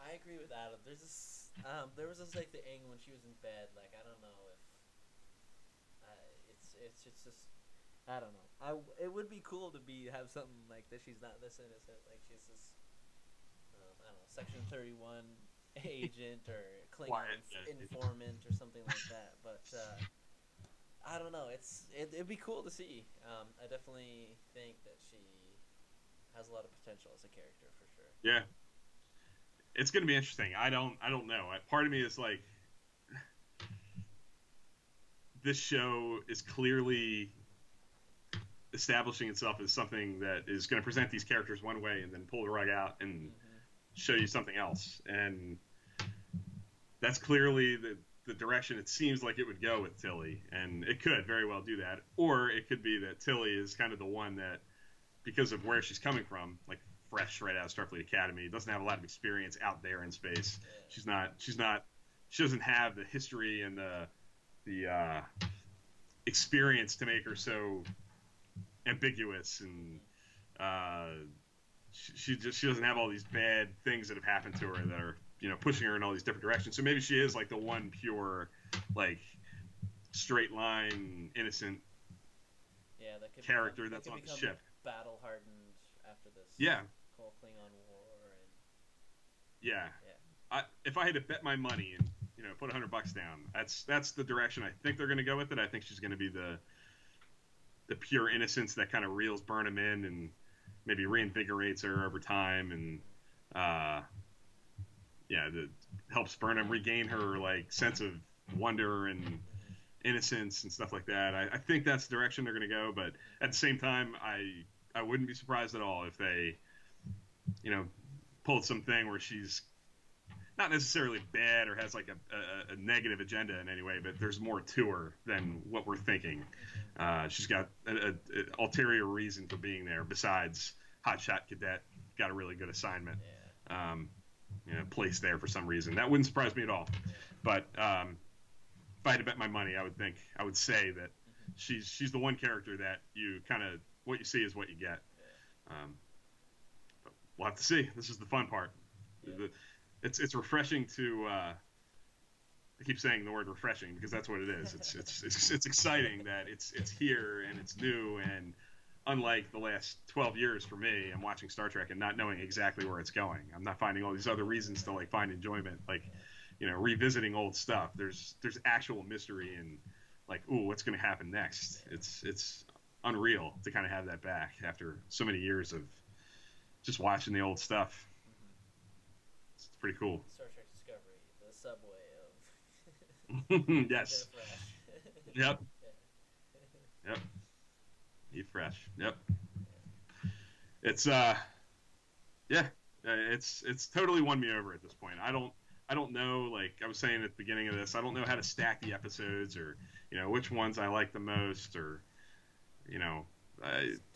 I agree with Adam. There was this like the angle when she was in bed. Like I don't know if it's just I don't know. It would be cool to have something like that. She's not this innocent. Like she's this I don't know, Section 31 agent or Klingon informant or something like that. But I don't know. It'd be cool to see. I definitely think that she has a lot of potential as a character for sure. Yeah. It's going to be interesting. I don't know. Part of me is like, this show is clearly establishing itself as something that is going to present these characters one way and then pull the rug out and show you something else. And that's clearly the direction it seems like it would go with Tilly. And it could very well do that. Or it could be that Tilly is kind of the one that, because of where she's coming from, like fresh right out of Starfleet Academy, doesn't have a lot of experience out there in space. She doesn't have the history and the experience to make her so ambiguous, and she doesn't have all these bad things that have happened to her that are pushing her in all these different directions. So maybe she is like the one pure, like, straight line innocent character that's on the ship, battle hardened after this whole Klingon war. And if I had to bet my money and put $100 down, that's the direction I think they're going to go with it. I think she's going to be the pure innocence that kind of reels Burnham in and maybe reinvigorates her over time, and that helps Burnham regain her like sense of wonder and innocence and stuff like that. I think that's the direction they're going to go, but at the same time, I wouldn't be surprised at all if they pulled something where she's not necessarily bad or has like a negative agenda in any way, but there's more to her than what we're thinking. She's got an ulterior reason for being there besides hotshot cadet, got a really good assignment, placed there for some reason. That wouldn't surprise me at all. But if I had to bet my money, I would say that she's the one character that you kind of, what you see is what you get. But we'll have to see. This is the fun part. It's refreshing to. I keep saying the word refreshing because that's what it is. It's exciting that it's here and it's new, and unlike the last 12 years for me, I'm watching Star Trek and not knowing exactly where it's going. I'm not finding all these other reasons to like find enjoyment, like revisiting old stuff. There's actual mystery and like, ooh, what's going to happen next? It's unreal to kind of have that back after so many years of just watching the old stuff. It's pretty cool. Star Trek Discovery, the subway of. Yes. Yep. Yep. Eat fresh. Yep. It's it's totally won me over at this point. I don't know, like I was saying at the beginning of this, I don't know how to stack the episodes or which ones I like the most, or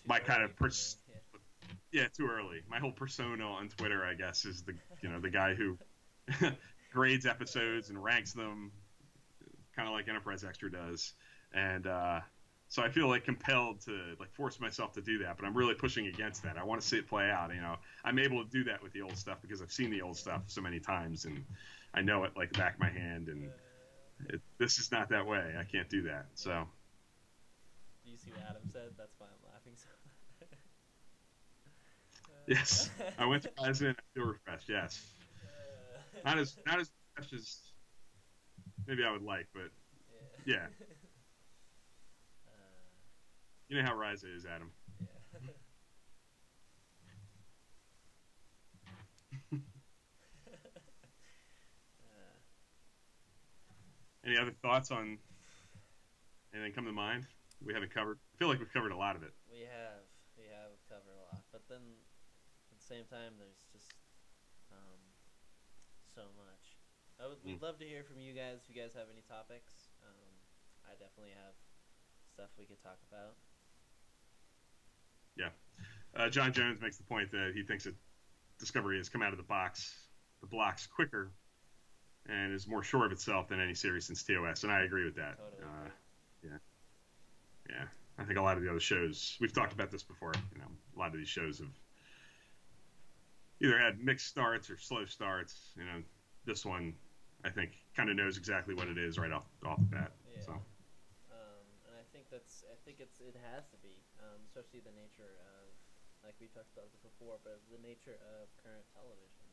my kind of too early. My whole persona on Twitter, I guess, is the guy who grades episodes and ranks them, kind of like Enterprise Extra does, and so I feel like compelled to like force myself to do that, but I'm really pushing against that. I want to see it play out. I'm able to do that with the old stuff because I've seen the old stuff so many times and I know it like the back of my hand. And this is not that way. I can't do that. So. Do you see what Adam said? That's why I'm laughing so hard. Yes, I went to Kaizen and I feel refreshed. Yes, not as refreshed as maybe I would like, but yeah. You know how Ryza is, Adam. Yeah. Any other thoughts on anything come to mind we haven't covered? I feel like we've covered a lot of it. We have covered a lot, but then at the same time, there's just so much. We'd love to hear from you guys if you guys have any topics. I definitely have stuff we could talk about. Yeah. John Jones makes the point that he thinks that Discovery has come out of the blocks quicker and is more sure of itself than any series since TOS, and I agree with that. Totally. Yeah. I think a lot of the other shows, we've talked about this before, a lot of these shows have either had mixed starts or slow starts. This one, I think, kind of knows exactly what it is right off the bat. Yeah. So. And I think it has to be, especially the nature of, like we talked about this before, but the nature of current television.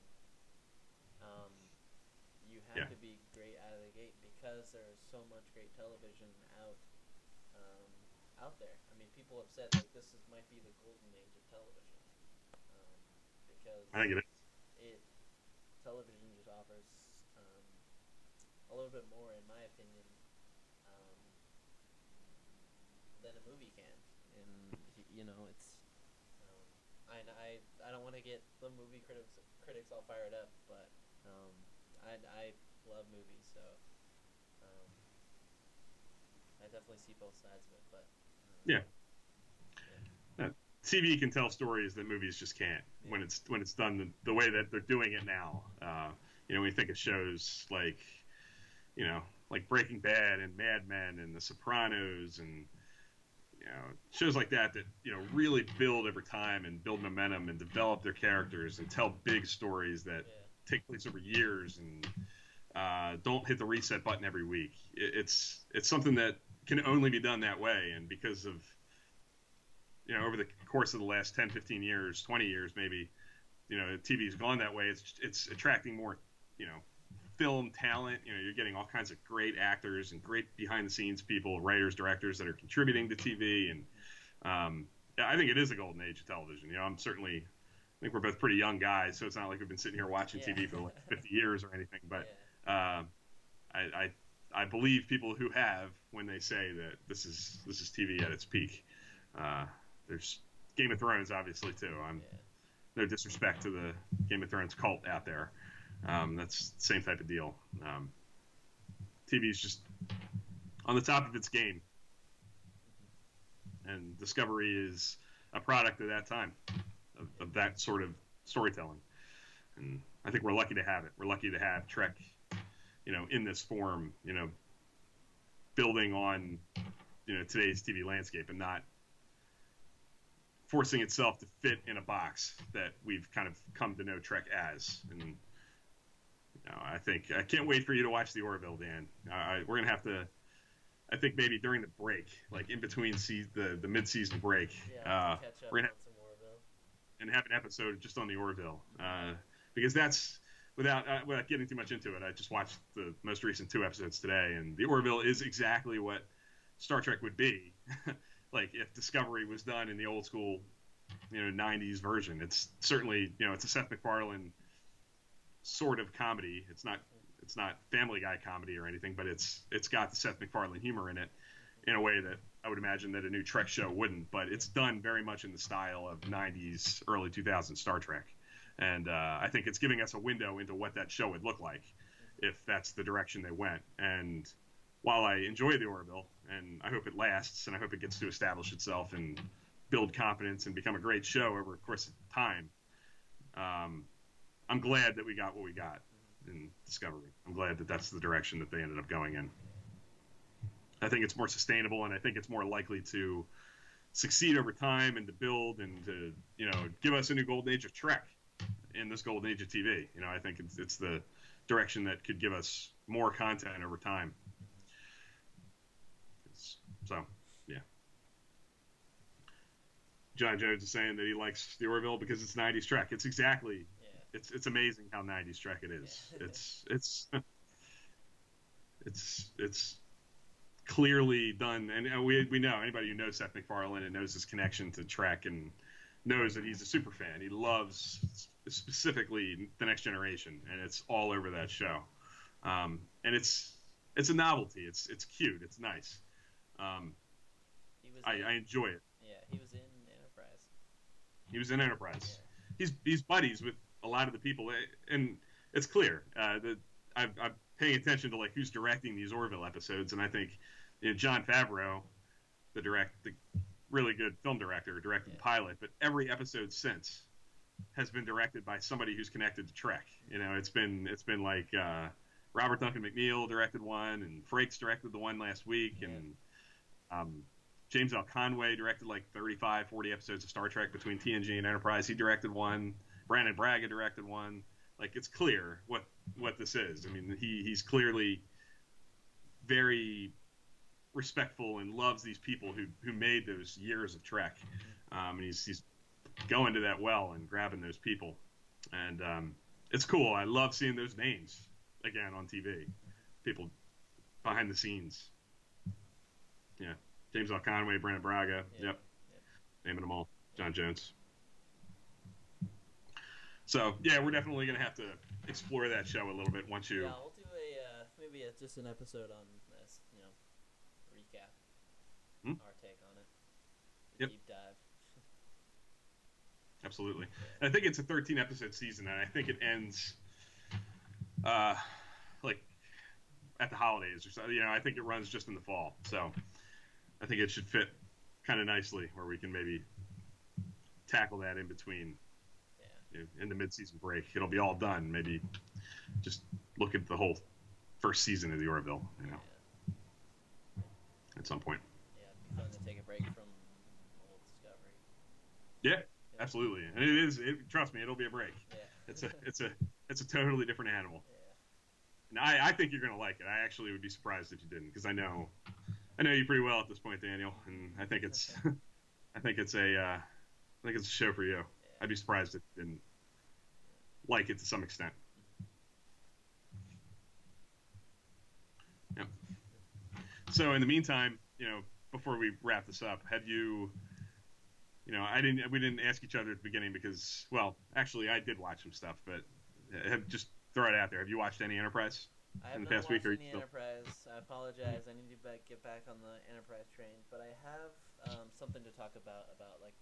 You have to be great out of the gate because there's so much great television out there. I mean, people have said like this might be the golden age of television, because I think it is. Television just offers a little bit more, in my opinion, than a movie can. And it's I don't want to get the movie critics all fired up, but I love movies, so I definitely see both sides of it. But TV can tell stories that movies just can't when it's done the way that they're doing it now. When you think of shows like Breaking Bad and Mad Men and The Sopranos and shows like that really build over time and build momentum and develop their characters and tell big stories that take place over years and don't hit the reset button every week. It's something that can only be done that way, and because of over the course of the last 10, 15 years, 20 years maybe, TV's gone that way. It's attracting more film talent. You're getting all kinds of great actors and great behind the scenes people, writers, directors that are contributing to TV, and I think it is a golden age of television. I think we're both pretty young guys, so it's not like we've been sitting here watching TV for like 50 years or anything, but I believe people who have when they say that this is TV at its peak. There's Game of Thrones, obviously, too. No disrespect to the Game of Thrones cult out there, That's the same type of deal. TV is just on the top of its game, and Discovery is a product of that time, of that sort of storytelling. And I think we're lucky to have it. We're lucky to have Trek, in this form, building on, today's TV landscape and not forcing itself to fit in a box that we've kind of come to know Trek as. And I can't wait for you to watch the Orville, Dan. We're gonna have to. I think maybe during the break, like in between the mid-season break, catch up we're gonna on some Orville and have an episode just on the Orville, because that's without getting too much into it. I just watched the most recent 2 episodes today, and the Orville is exactly what Star Trek would be, like if Discovery was done in the old school, 90s version. It's certainly, it's a Seth MacFarlane sort of comedy. It's not Family Guy comedy or anything, but it's got the Seth MacFarlane humor in it in a way that I would imagine that a new Trek show wouldn't. But it's done very much in the style of 90s, early 2000s Star Trek. And I think it's giving us a window into what that show would look like if that's the direction they went. And while I enjoy the Orville, and I hope it lasts, and I hope it gets to establish itself and build confidence and become a great show over the course of time, I'm glad that we got what we got in Discovery. I'm glad that that's the direction that they ended up going in. I think it's more sustainable, and I think it's more likely to succeed over time and to build and to, give us a new golden age of Trek in this golden age of TV. I think it's the direction that could give us more content over time. So, yeah. John Jones is saying that he likes the Orville because it's 90s Trek. It's exactly, it's amazing how 90s Trek it is. Yeah. It's clearly done, and we know, anybody who knows Seth MacFarlane and knows his connection to Trek and knows that he's a super fan. He loves specifically The Next Generation, and it's all over that show. And it's a novelty. It's cute. It's nice. I enjoy it. Yeah, he was in Enterprise. He was in Enterprise. Yeah. He's buddies with a lot of the people, and it's clear that I'm paying attention to who's directing these Orville episodes, and I think Jon Favreau, the really good film director, directed the pilot, but every episode since has been directed by somebody who's connected to Trek. It's been like Robert Duncan McNeil directed one, and Frakes directed the one last week, and James L. Conway directed 35, 40 episodes of Star Trek between TNG and Enterprise. He directed one. Brandon Braga directed one. It's clear what this is. I mean, he's clearly very respectful and loves these people who made those years of Trek. And he's going to that well and grabbing those people. And it's cool. I love seeing those names again on TV. People behind the scenes. Yeah. James L. Conway, Brandon Braga. Yep. Naming them all. John Jones. So, yeah, we're definitely going to have to explore that show a little bit once you... Yeah, we'll do maybe just an episode on this, recap. Our take on it. Yep. Deep dive. Absolutely. And I think it's a 13-episode season, and I think it ends, at the holidays or so. I think it runs just in the fall. So I think it should fit kind of nicely where we can maybe tackle that in between. In the mid-season break, it'll be all done. Maybe just look at the whole first season of the Orville, at some point. Yeah, it'd be fun to take a break from old Discovery. Yeah, absolutely, and it is. Trust me, it'll be a break. Yeah. It's a totally different animal. Yeah. And I think you're gonna like it. I actually would be surprised if you didn't, because I know you pretty well at this point, Daniel, and I think it's a show for you. I'd be surprised if you didn't like it to some extent. Yeah. So in the meantime, before we wrap this up, have you, we didn't ask each other at the beginning because, well, actually I did watch some stuff, but just throw it out there. Have you watched any Enterprise in the past week? I have not watched any Enterprise. I apologize. I need to get back on the Enterprise train, but I have something to talk about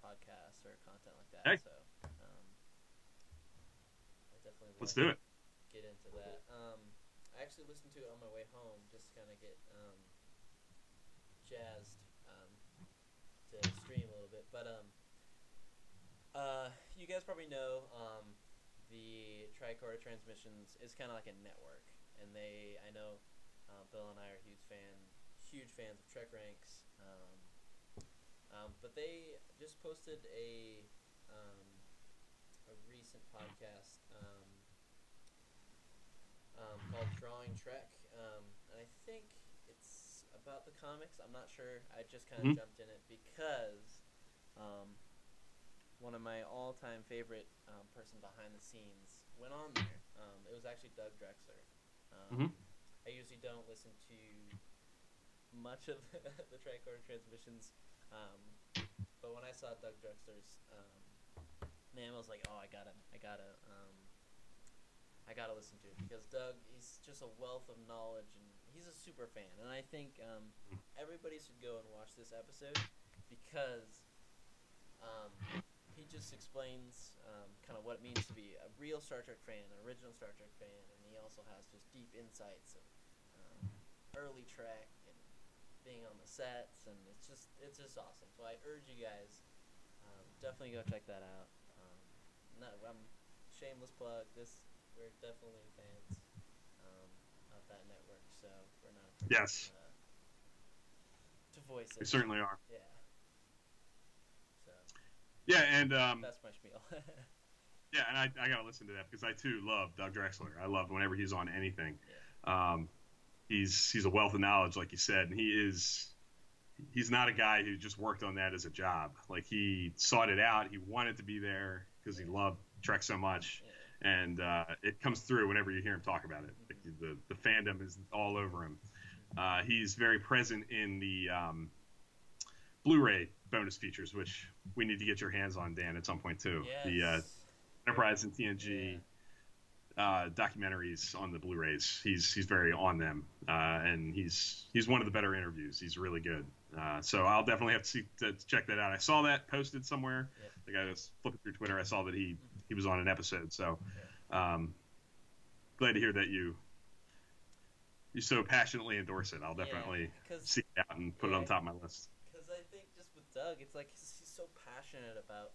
podcasts or content like that. Hey. So I definitely let's do it. Get actually listened to it on my way home just to kind of get jazzed to stream a little bit. But you guys probably know the Tricorder Transmissions is kind of like a network, and I know Bill and I are huge fans of Trek Ranks. But they just posted a recent podcast called Drawing Trek, and I think it's about the comics. I'm not sure. I just kind of jumped in it because one of my all-time favorite person behind the scenes went on there. It was actually Doug Drexler. I usually don't listen to much of the Tricorder Transmissions, but when I saw Doug Drexler's name, I was like, oh, I gotta listen to it, because Doug, he's just a wealth of knowledge, and he's a super fan. And I think everybody should go and watch this episode, because he just explains kind of what it means to be a real Star Trek fan, an original Star Trek fan, and he also has just deep insights of early Trek and being on the sets, and it's just awesome. So I urge you guys, definitely go check that out. I'm shameless plug. We're definitely fans of that network, so we're not afraid to voice it. We certainly are. Yeah. So. Yeah, and that's my spiel. yeah, and I gotta listen to that, because I too love Doug Drexler. I love whenever he's on anything. Yeah. He's a wealth of knowledge, like you said, and he's not a guy who just worked on that as a job. Like, he sought it out. He wanted to be there because he loved Trek so much. Yeah. And it comes through whenever you hear him talk about it. Like, the fandom is all over him. He's very present in the Blu-ray bonus features, which we need to get your hands on, Dan, at some point too. Yes. The Enterprise and TNG documentaries on the Blu-rays. He's very on them, and he's one of the better interviews. He's really good. So I'll definitely have to check that out. I saw that posted somewhere. Yeah. Like, I was flipping through Twitter. I saw that he was on an episode. So glad to hear that you so passionately endorse it. I'll definitely seek it out and put it on top of my list. Because I think just with Doug, it's like he's so passionate about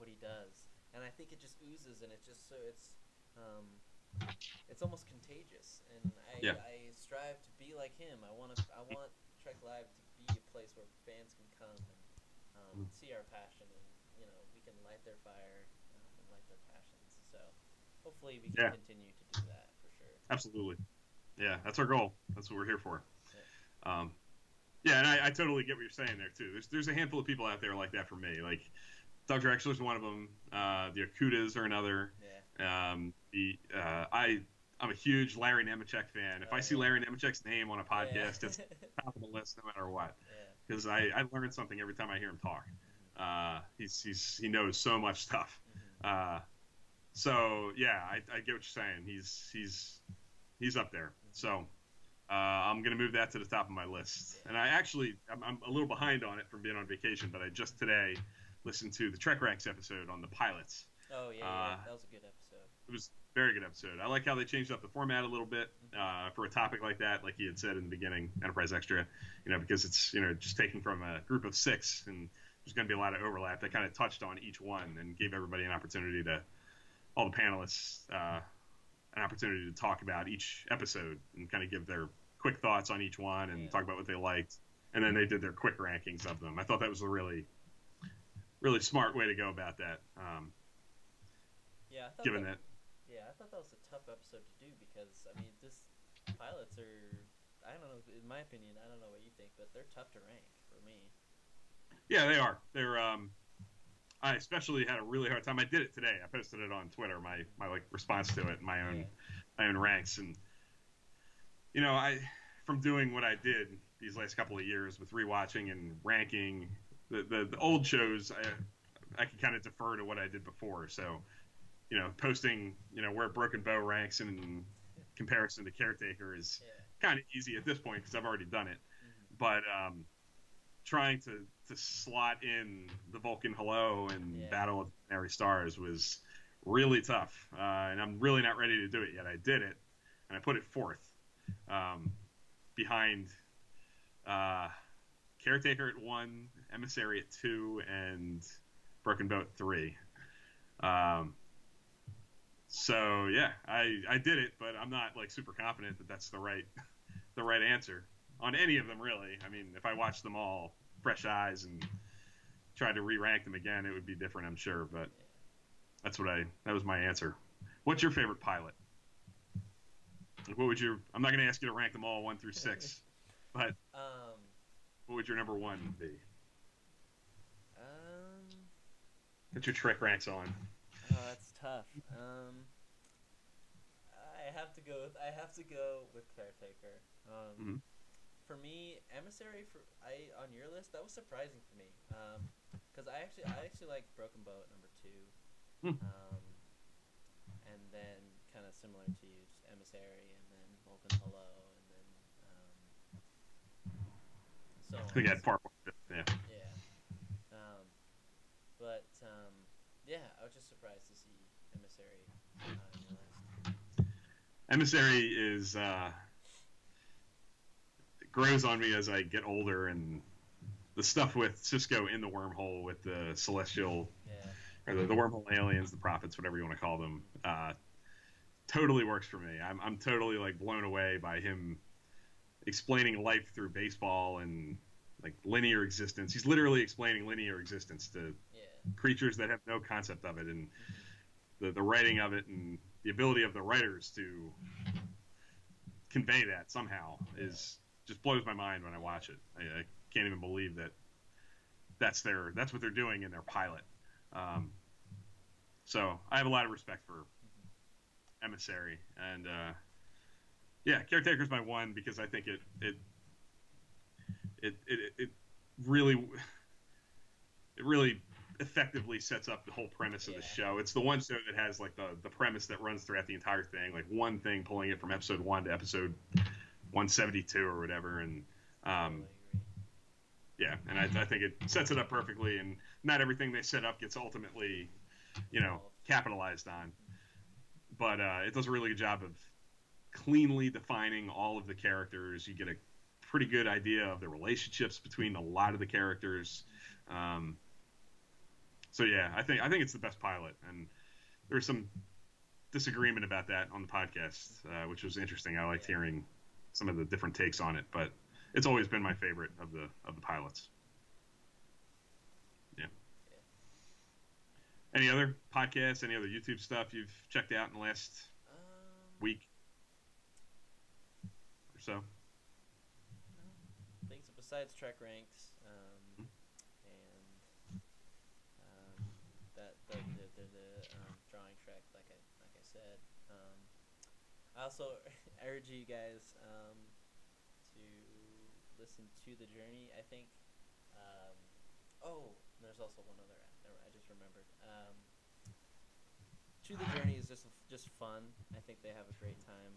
what he does, and I think it just oozes, and it's just it's almost contagious. And I strive to be like him. I want Trek Live to be a place where fans can come and see our passion, and we can light their fire and light their passions. So hopefully we can continue to do that, for sure. Absolutely. Yeah, that's our goal. That's what we're here for. Yeah, and I totally get what you're saying there too. There's a handful of people out there like that for me. Like, Doug Drexler's one of them. The Okudas are another. Yeah. I'm a huge Larry Nemechek fan. If I see Larry Nemechek's name on a podcast, it's top of the list no matter what. Because I learn something every time I hear him talk. He knows so much stuff. So yeah, I get what you're saying. He's up there. So I'm gonna move that to the top of my list. And I'm a little behind on it from being on vacation, but I just today listened to the Trek Ranks episode on the pilots. Oh yeah, that was a good episode. It was a very good episode. I like how they changed up the format a little bit for a topic like that, like he had said in the beginning, Enterprise Extra, because it's just taken from a group of 6, and there's going to be a lot of overlap. They kind of touched on each one and gave everybody an opportunity all the panelists, an opportunity to talk about each episode and kind of give their quick thoughts on each one and talk about what they liked. And then they did their quick rankings of them. I thought that was a really, really smart way to go about that. I thought that was a tough episode to do, because this pilots are, I don't know, in my opinion, I don't know what you think, but they're tough to rank for me. Yeah, they are. They're I especially had a really hard time. I did it today. I posted it on Twitter, my response to it, my own ranks, and from doing what I did these last couple of years with rewatching and ranking the old shows, I could kind of defer to what I did before. So, posting where Broken Bow ranks in comparison to Caretaker is kind of easy at this point because I've already done it. But trying to slot in the Vulcan Hello and Battle of Binary Stars was really tough, and I'm really not ready to do it yet. I did it, and I put it 4th. behind Caretaker at 1, Emissary at 2, and Broken Boat 3. So yeah, I did it, but I'm not like super confident that that's the right answer on any of them, really. I mean, if I watched them all fresh eyes and tried to re-rank them again, it would be different, I'm sure. But that was my answer. What's your favorite pilot? What would your? I'm not going to ask you to rank them all 1 through 6, but what would your number 1 be? Put your Trek ranks on. Oh, that's tough. I have to go with Caretaker. For me, Emissary on your list, that was surprising for me. Because I actually like Broken Boat number 2. And then kind of similar to you, just Emissary, and then Molten Hello, and then so on. I think I had part 1. Yeah. Yeah. Yeah, I was just surprised to see Emissary on your list. Emissary is it grows on me as I get older, and the stuff with Sisko in the wormhole with the celestial, or the wormhole aliens, the prophets, whatever you want to call them, totally works for me. I'm totally like blown away by him explaining life through baseball and like linear existence. He's literally explaining linear existence to creatures that have no concept of it, and the writing of it and the ability of the writers to convey that somehow is just blows my mind when I watch it. I can't even believe that that's what they're doing in their pilot. So I have a lot of respect for Emissary, and Caretaker's my 1 because I think it really effectively sets up the whole premise of the show. It's the one show that has like the premise that runs throughout the entire thing, like one thing pulling it from episode 1 to episode 172 or whatever, and and I think it sets it up perfectly, and not everything they set up gets ultimately, capitalized on, but it does a really good job of cleanly defining all of the characters. You get a pretty good idea of the relationships between a lot of the characters. So yeah, I think it's the best pilot, and there's some disagreement about that on the podcast, which was interesting. I liked hearing some of the different takes on it, but it's always been my favorite of the pilots. Yeah. Any other podcasts? Any other YouTube stuff you've checked out in the last week or so? I think so. Besides Trek Ranks, the drawing track, like I said. I also urge you guys to listen to The Journey. I think. There's also one other app. I just remembered. To The Journey is just fun. I think they have a great time.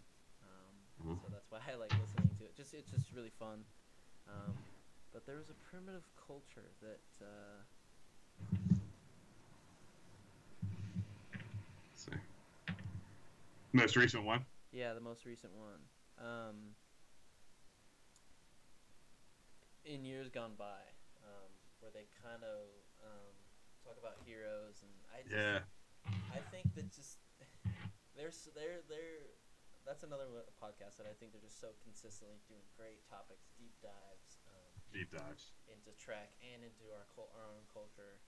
So that's why I like listening to it. It's just really fun. But there was a Primitive Culture that. Most recent one? Yeah, the most recent one. In years gone by, where they kind of talk about heroes, and I think that just that's another podcast that I think they're just so consistently doing great topics, deep dives into Trek and into our own culture.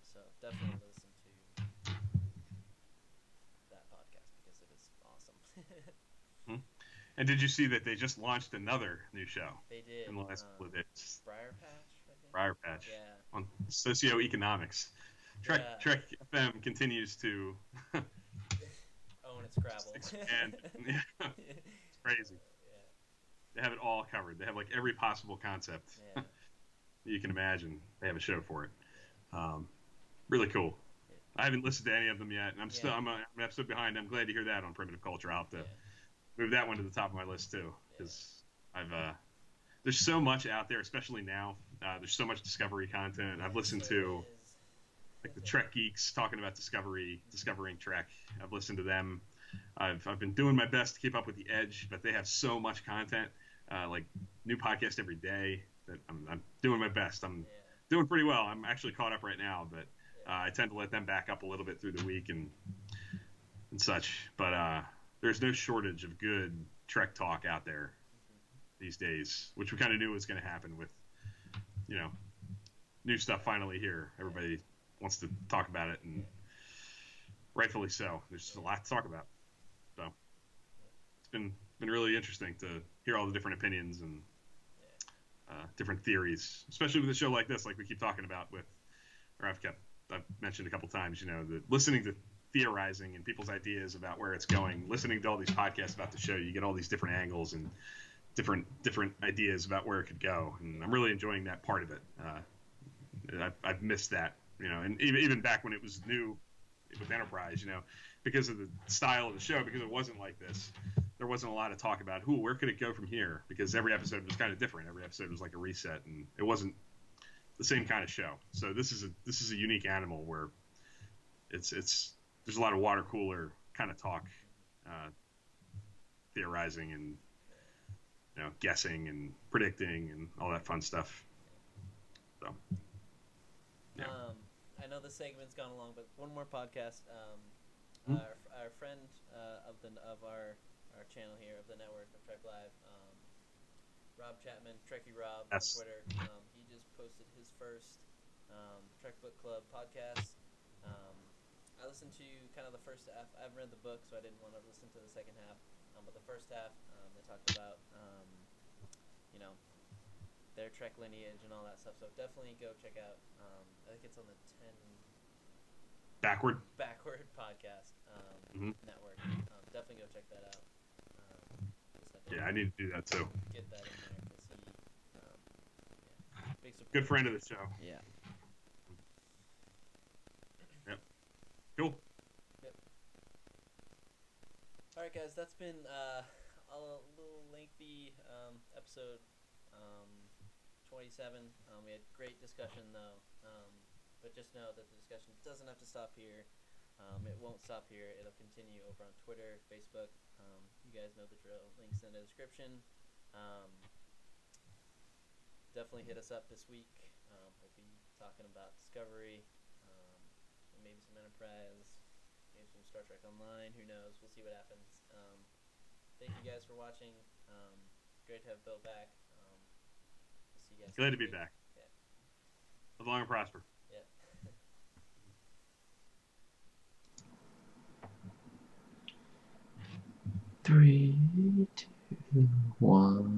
So definitely listen to that podcast because it is awesome. And did you see that they just launched another new show? They did. In the last couple of days. Briar Patch, I think. Briar Patch. Yeah. On socioeconomics. Trek FM continues to own its Scrabble. Expand. It's crazy. Yeah. They have it all covered. They have like every possible concept you can imagine. They have a show for it. Really cool. I haven't listened to any of them yet, and I'm an episode behind. I'm glad to hear that on Primitive Culture. I'll have to move that one to the top of my list too, because there's so much out there, especially now. There's so much Discovery content. I've listened to like the Trek geeks talking about discovering Trek. I've listened to them I've been doing my best to keep up with the Edge, but they have so much content, like new podcast every day, that I'm doing my best. I'm doing pretty well. I'm actually caught up right now, but I tend to let them back up a little bit through the week and such. But there's no shortage of good Trek talk out there these days, which we kind of knew was going to happen with, new stuff finally here. Everybody wants to talk about it, and rightfully so. There's just a lot to talk about. So it's been really interesting to hear all the different opinions and different theories, especially with a show like this, like we keep talking about with, or I've mentioned a couple times, that listening to theorizing and people's ideas about where it's going, listening to all these podcasts about the show, you get all these different angles and different ideas about where it could go, and I'm really enjoying that part of it. I've missed that, and even back when it was new with Enterprise, because of the style of the show, because it wasn't like this, there wasn't a lot of talk about where could it go from here, because every episode was kind of different. Every episode was like a reset, and it wasn't the same kind of show. So this is a unique animal where it's there's a lot of water cooler kind of talk, theorizing and guessing and predicting and all that fun stuff. So yeah. I know this segment's gone along, but one more podcast. Our friend of our channel here, of the network of Trek Live, Rob Chapman, Trekkie Rob on Twitter. He just posted his first Trek Book Club podcast. I listened to kind of the first half. I haven't read the book, so I didn't want to listen to the second half. But the first half, they talked about their Trek lineage and all that stuff. So definitely go check out. I think it's on the 10 Backward podcast network. Definitely go check that out. I need to do that too. Get that in there because he big support. Good friend of the show. Yeah. Yep. Cool. Yep. All right, guys. That's been a little lengthy episode 27. We had great discussion though. But just know that the discussion doesn't have to stop here. It won't stop here. It'll continue over on Twitter, Facebook. You guys know the drill. Links in the description. Definitely hit us up this week. We'll be talking about Discovery, maybe some Enterprise, maybe some Star Trek Online. Who knows? We'll see what happens. Thank you guys for watching. Great to have Bill back. We'll see you guys. Glad to be back. Yeah. Live long and prosper. Yeah. 3, 2, 1.